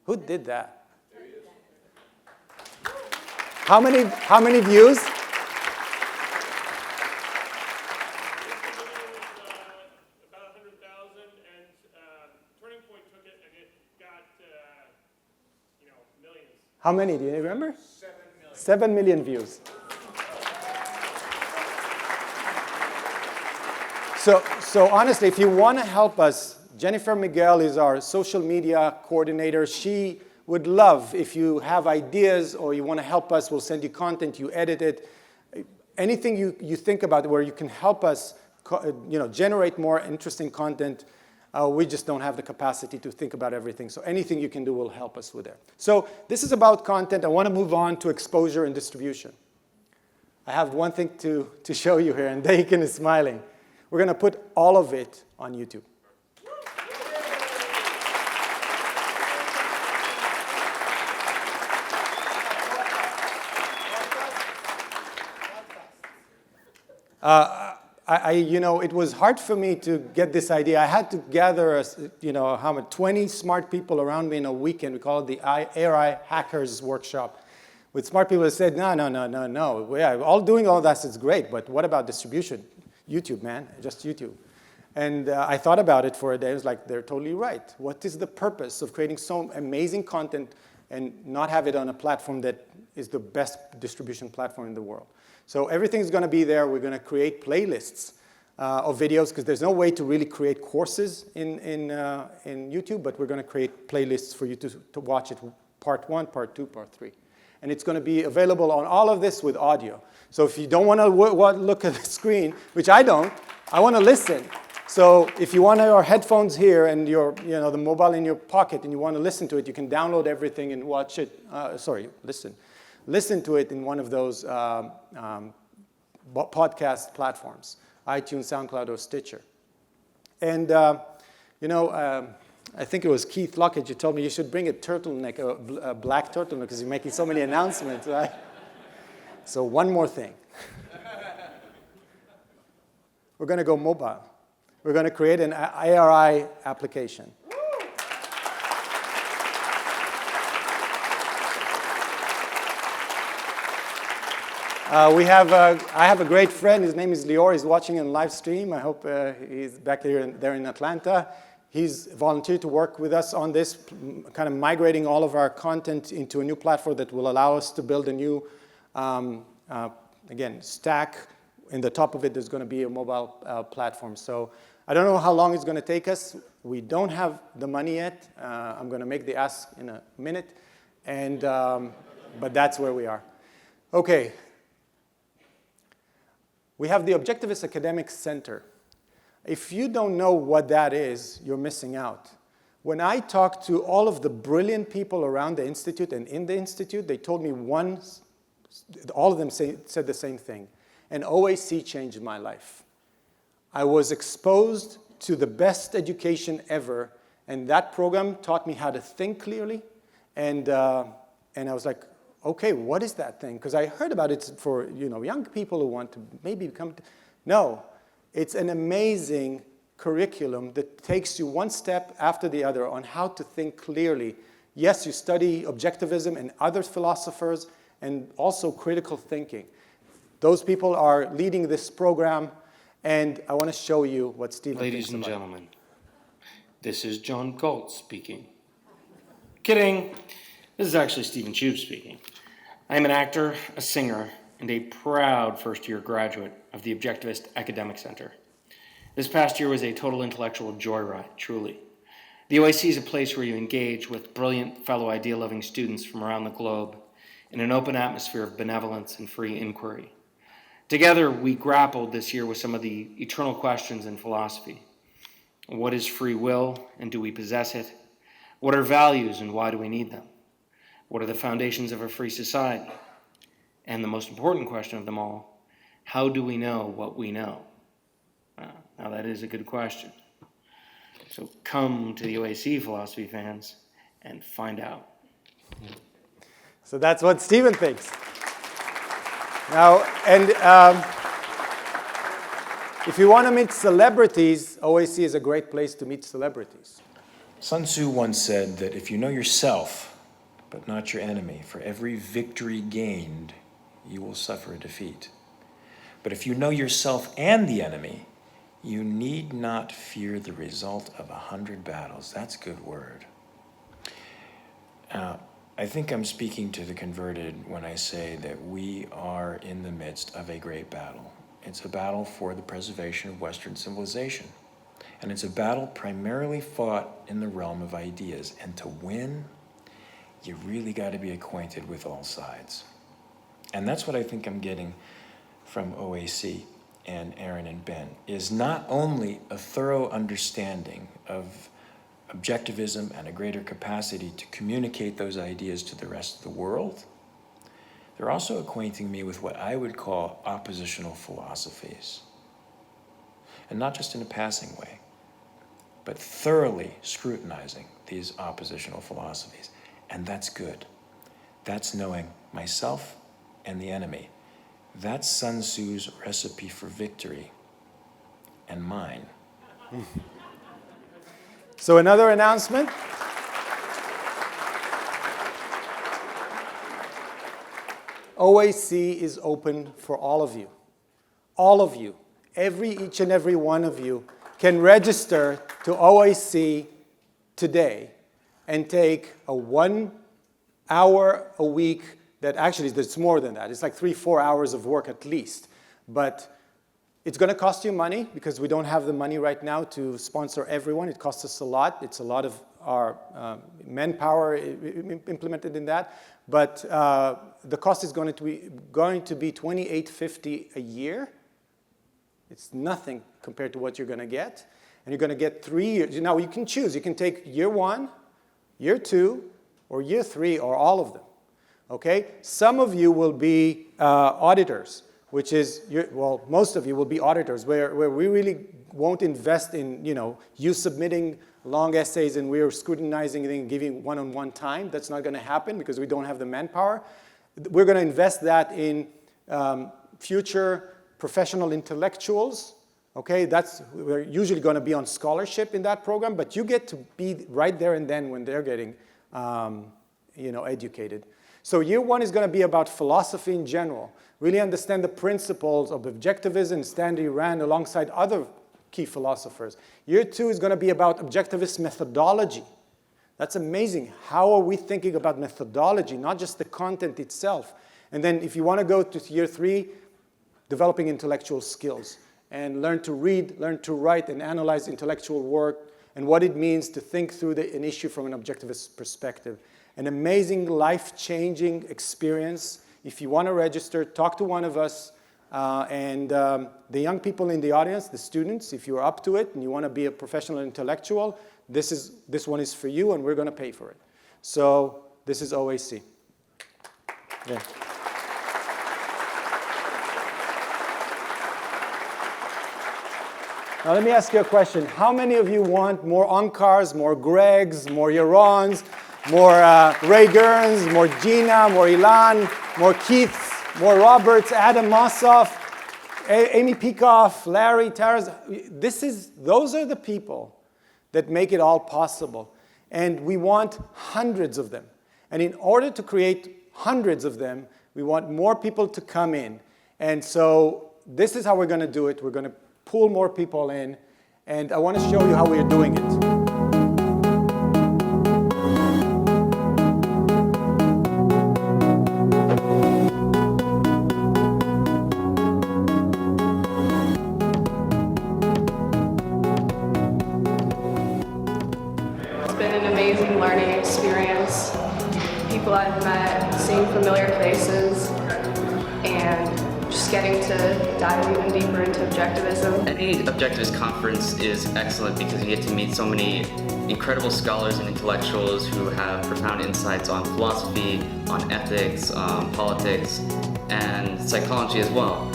Who did that? There he is. How many views? About 100,000, and Turning Point took it, and it got, millions. How many? Do you remember? 7 million. 7 million views. So honestly, if you want to help us, Jennifer Miguel is our social media coordinator. She would love if you have ideas or you want to help us, we'll send you content, you edit it. Anything you think about where you can help us generate more interesting content. We just don't have the capacity to think about everything. So anything you can do will help us with that. So this is about content. I want to move on to exposure and distribution. I have one thing to show you here, and Dakin is smiling. We're going to put all of it on YouTube. It was hard for me to get this idea. I had to gather, 20 smart people around me in a weekend. We call it the ARI Hackers Workshop. With smart people that said, no. Yeah, doing all that is great, but what about distribution? YouTube, man, just YouTube. And I thought about it for a day. I was like, they're totally right. What is the purpose of creating so amazing content and not have it on a platform that is the best distribution platform in the world? So everything's going to be there. We're going to create playlists of videos because there's no way to really create courses in YouTube, but we're going to create playlists for you to watch it, part 1, part 2, part 3. And it's going to be available on all of this with audio. So if you don't want to look at the screen, which I don't, I want to listen. So if you want your headphones here and the mobile in your pocket and you want to listen to it, you can download everything and watch it. Listen to it in one of those podcast platforms, iTunes, SoundCloud, or Stitcher. And, I think it was Keith Lockett who told me you should bring a turtleneck, a black turtleneck, because you're making so many announcements, right? So one more thing. We're going to go mobile. We're going to create an ARI application. I have a great friend. His name is Lior. He's watching on live stream. I hope he's back there in Atlanta. He's volunteered to work with us on this, kind of migrating all of our content into a new platform that will allow us to build a new, stack. In the top of it, there's going to be a mobile platform. So I don't know how long it's going to take us. We don't have the money yet. I'm going to make the ask in a minute. But that's where we are. Okay. We have the Objectivist Academic Center. If you don't know what that is, you're missing out. When I talked to all of the brilliant people around the Institute and in the Institute, they told me all of them said the same thing. An OAC changed my life. I was exposed to the best education ever, and that program taught me how to think clearly. And I was like, okay, what is that thing? Because I heard about it for young people who want to maybe become. No. It's an amazing curriculum that takes you one step after the other on how to think clearly. Yes, you study Objectivism and other philosophers and also critical thinking. Those people are leading this program, and I want to show you what Stephen Ladies and gentlemen, this is John Galt speaking. Kidding. This is actually Stephen Chube speaking. I am an actor, a singer, and a proud first-year graduate of the Objectivist Academic Center. This past year was a total intellectual joyride, truly. The OIC is a place where you engage with brilliant fellow idea-loving students from around the globe in an open atmosphere of benevolence and free inquiry. Together, we grappled this year with some of the eternal questions in philosophy. What is free will, and do we possess it? What are values, and why do we need them? What are the foundations of a free society? And the most important question of them all, how do we know what we know? Now that is a good question. So come to the OAC, philosophy fans, and find out. So that's what Stephen thinks. Now, and if you want to meet celebrities, OAC is a great place to meet celebrities. Sun Tzu once said that if you know yourself, but not your enemy, for every victory gained, you will suffer a defeat. But if you know yourself and the enemy, you need not fear the result of 100 battles. That's a good word. I think I'm speaking to the converted when I say that we are in the midst of a great battle. It's a battle for the preservation of Western civilization. And it's a battle primarily fought in the realm of ideas. And to win, you really got to be acquainted with all sides. And that's what I think I'm getting from OAC and Aaron and Ben, is not only a thorough understanding of objectivism and a greater capacity to communicate those ideas to the rest of the world, they're also acquainting me with what I would call oppositional philosophies. And not just in a passing way, but thoroughly scrutinizing these oppositional philosophies. And that's good. That's knowing myself and the enemy. That's Sun Tzu's recipe for victory, and mine. So another announcement. OAC is open for all of you. All of you. Each and every one of you can register to OAC today and take a 1 hour a week. That actually, it's more than that. It's like 3-4 hours of work at least. But it's going to cost you money because we don't have the money right now to sponsor everyone. It costs us a lot. It's a lot of our manpower implemented in that. But the cost is going to be $28.50 a year. It's nothing compared to what you're going to get. And you're going to get 3 years. Now, you can choose. You can take year 1, year 2, or year 3, or all of them. Okay? Some of you will be auditors, which is, well, most of you will be auditors, where we really won't invest in, you submitting long essays and we're scrutinizing and giving one-on-one time. That's not going to happen because we don't have the manpower. We're going to invest that in future professional intellectuals. Okay? We're usually going to be on scholarship in that program, but you get to be right there and then when they're getting, educated. So year 1 is going to be about philosophy in general. Really understand the principles of objectivism and Ayn Rand alongside other key philosophers. Year 2 is going to be about objectivist methodology. That's amazing. How are we thinking about methodology, not just the content itself? And then if you want to go to year 3, developing intellectual skills and learn to read, learn to write, and analyze intellectual work and what it means to think through an issue from an objectivist perspective. An amazing, life-changing experience. If you want to register, talk to one of us. And the young people in the audience, the students, if you're up to it and you want to be a professional intellectual, this one is for you, and we're going to pay for it. So this is OAC. Yeah. Now let me ask you a question. How many of you want more Ankars, more Gregs, more Yarons, more Ray Gerns, more Gina, more Ilan, more Keiths, more Roberts, Adam Mossoff, Amy Peikoff, Larry, Taras? Those are the people that make it all possible. And we want hundreds of them. And in order to create hundreds of them, we want more people to come in. And so this is how we're going to do it. We're going to pull more people in. And I want to show you how we're doing it. fun, met seeing familiar faces, and just getting to dive even deeper into objectivism. Any Objectivist conference is excellent because you get to meet so many incredible scholars and intellectuals who have profound insights on philosophy, on ethics, politics, and psychology as well.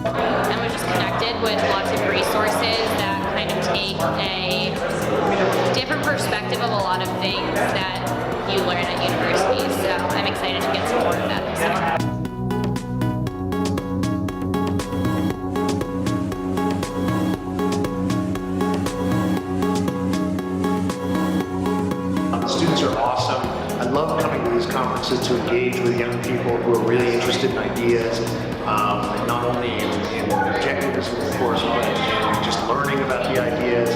And we're just connected with lots of resources that kind of take a different perspective of a lot of things that you learn at universities. So I'm excited to get some more of that this year. Students are awesome. I love coming to these conferences to engage with young people who are really interested in ideas, not only in objectivism, of course, but in just learning about the ideas.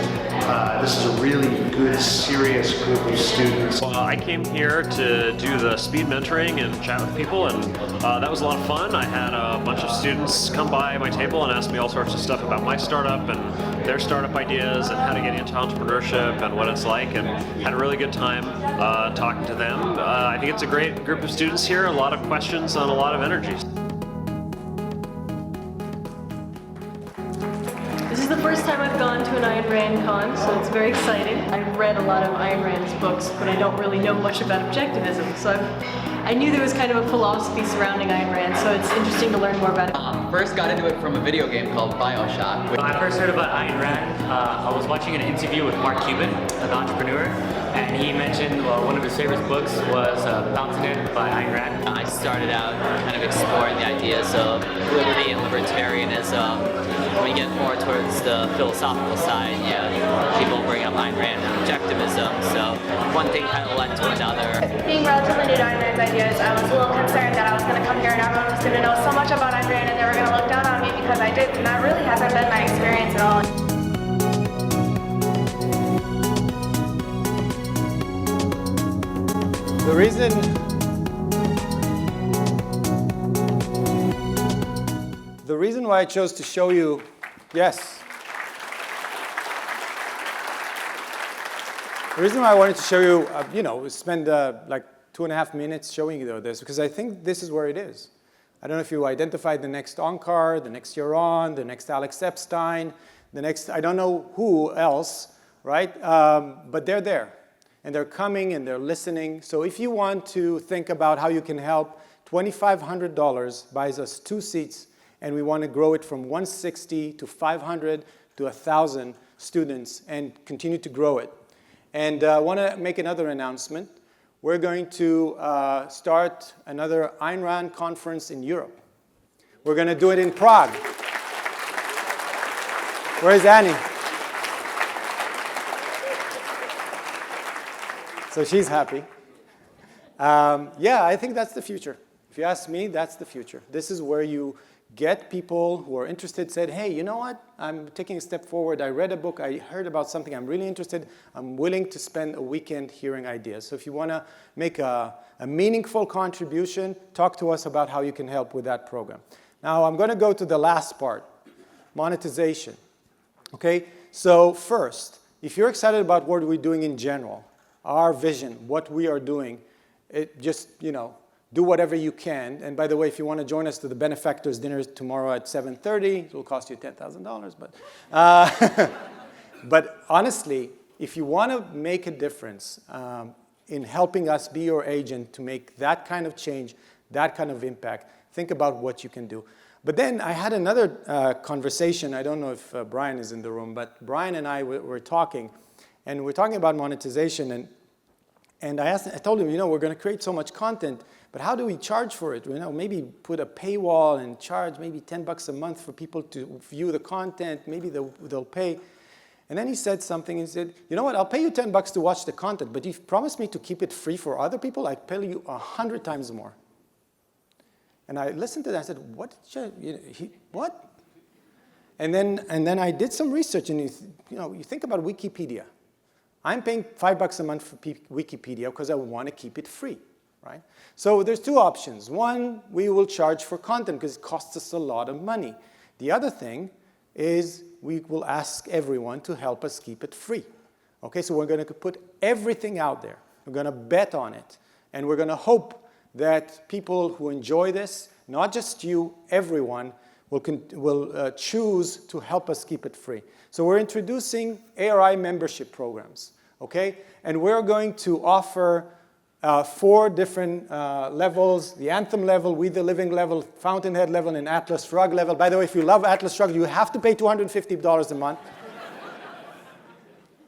This is a really good, serious group of students. Well, I came here to do the speed mentoring and chat with people, and that was a lot of fun. I had a bunch of students come by my table and ask me all sorts of stuff about my startup and their startup ideas and how to get into entrepreneurship and what it's like, and had a really good time talking to them. I think it's a great group of students here, a lot of questions and a lot of energy. This is the first time I've gone to an Ayn Rand con, so it's very exciting. I've read a lot of Ayn Rand's books, but I don't really know much about objectivism, so I knew there was kind of a philosophy surrounding Ayn Rand, so it's interesting to learn more about it. First got into it from a video game called BioShock. When I first heard about Ayn Rand, I was watching an interview with Mark Cuban, an entrepreneur, and he mentioned one of his favorite books was The Fountainhead by Ayn Rand. I started out kind of exploring the ideas of liberty and libertarianism. When we get more towards the philosophical side, people bring up Ayn Rand and objectivism, so one thing kind of led to another. Being relatively new to Ayn Rand's ideas, I was a little concerned that I was going to come here and everyone was going to know so much about Ayn Rand and they were going to look down on me because I didn't, and that really hasn't been my experience at all. The reason why I chose to show you, yes. The reason why I wanted to show you, spend like 2.5 minutes showing you this, because I think this is where it is. I don't know if you identified the next Onkar, the next Yaron, the next Alex Epstein, the next, I don't know who else, right? But they're there. And they're coming and they're listening. So if you want to think about how you can help, $2,500 buys us 2 seats, and we want to grow it from 160 to 500 to 1,000 students and continue to grow it. And I want to make another announcement. We're going to start another Ayn Rand conference in Europe. We're going to do it in Prague. Where's Annie? So she's happy. Yeah, I think that's the future. If you ask me, that's the future. This is where you get people who are interested, said, hey, you know what? I'm taking a step forward. I read a book. I heard about something. I'm really interested. I'm willing to spend a weekend hearing ideas. So if you want to make a meaningful contribution, talk to us about how you can help with that program. Now, I'm going to go to the last part, monetization. Okay? So first, if you're excited about what we're doing in general, our vision, what we are doing, it just, do whatever you can. And by the way, if you want to join us to the benefactors dinner tomorrow at 7:30, it will cost you $10,000. But honestly, if you want to make a difference in helping us be your agent to make that kind of change, that kind of impact, think about what you can do. But then I had another conversation. I don't know if Brian is in the room, but Brian and I were talking. And we're talking about monetization, and I told him, we're going to create so much content, but how do we charge for it? Maybe put a paywall and charge maybe $10 a month for people to view the content. Maybe they'll pay. And then he said something. He said, you know what? I'll pay you $10 to watch the content, but if you promise me to keep it free for other people, I'd pay you 100 times more. And I listened to that. I said, what? What? And then I did some research, and you think about Wikipedia. I'm paying $5 a month for Wikipedia because I want to keep it free, right? So there's 2 options. One, we will charge for content because it costs us a lot of money. The other thing is we will ask everyone to help us keep it free. Okay, so we're going to put everything out there. We're going to bet on it. And we're going to hope that people who enjoy this, not just you, everyone, will choose to help us keep it free. So we're introducing ARI membership programs, okay? And we're going to offer 4 different levels: the Anthem level, We the Living level, Fountainhead level, and Atlas Shrugged level. By the way, if you love Atlas Shrugged, you have to pay $250 a month.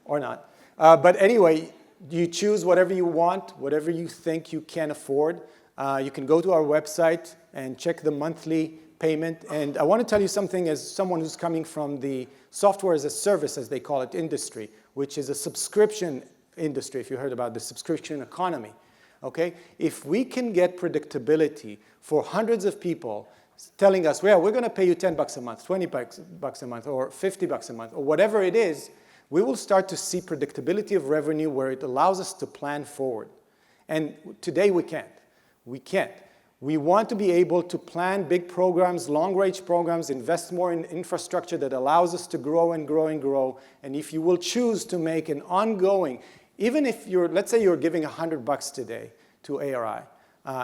Or not. But anyway, you choose whatever you want, whatever you think you can afford. You can go to our website and check the monthly payment. And I want to tell you something as someone who's coming from the software as a service, as they call it, industry, which is a subscription industry, if you heard about the subscription economy. Okay? If we can get predictability for hundreds of people telling us, well, we're going to pay you $10 a month, $20 a month, or $50 a month, or whatever it is, we will start to see predictability of revenue where it allows us to plan forward. And today we can't. We can't. We want to be able to plan big programs, long-range programs, invest more in infrastructure that allows us to grow and grow and grow. And if you will choose to make an ongoing, even if you're, let's say you're giving $100 today to ARI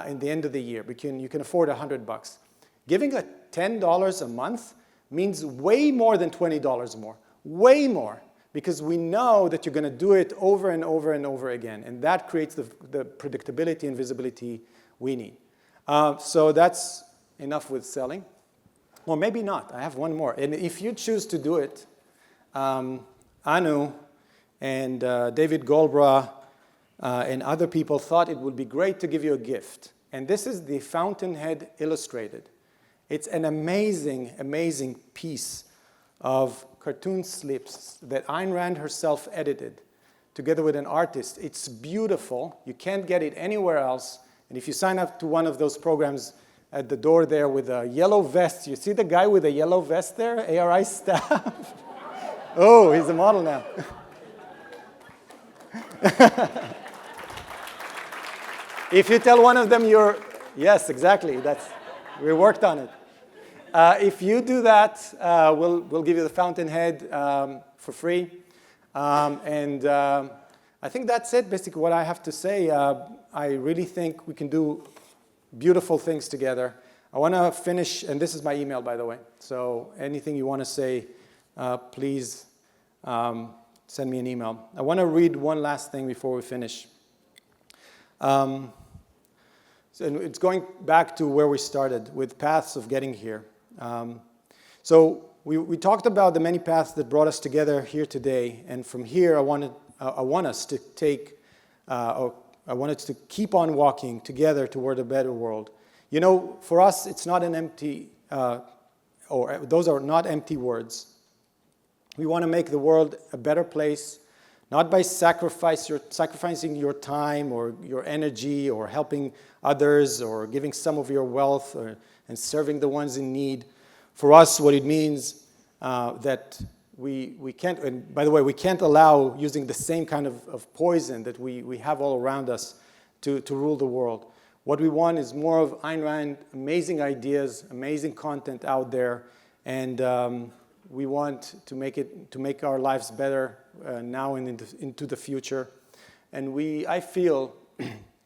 in the end of the year, you can afford $100. Giving a $10 a month means way more than $20 more, way more. Because we know that you're going to do it over and over and over again. And that creates the predictability and visibility we need. So that's enough with selling. Or maybe not. I have one more. And if you choose to do it, Anu and David Goldbra and other people thought it would be great to give you a gift. And this is the Fountainhead Illustrated. It's an amazing, amazing piece of cartoon slips that Ayn Rand herself edited together with an artist. It's beautiful. You can't get it anywhere else. And if you sign up to one of those programs at the door there with a yellow vest, you see the guy with a yellow vest there, ARI staff? Oh, he's a model now. If you tell one of them you're, yes, exactly, we worked on it. If you do that, we'll give you the Fountainhead for free. I think that's it, basically, what I have to say. I really think we can do beautiful things together. I want to finish, and this is my email, by the way. So anything you want to say, please send me an email. I want to read one last thing before we finish. So it's going back to where we started with paths of getting here. So we talked about the many paths that brought us together here today, and from here I want us to keep on walking together toward a better world. You know, for us, it's not an empty, those are not empty words. We want to make the world a better place, not by sacrificing your time or your energy or helping others or giving some of your wealth and serving the ones in need. For us, what it means that we can't, and by the way, we can't allow using the same kind of poison that we have all around us to rule the world. What we want is more of Ayn Rand, amazing ideas, amazing content out there, and we want to make our lives better now and into the future. And I feel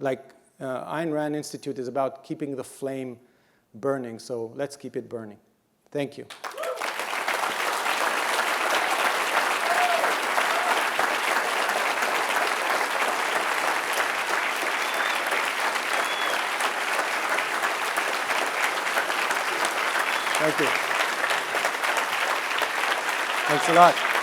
like Ayn Rand Institute is about keeping the flame burning, so let's keep it burning. Thank you. Thank you. Thanks a lot.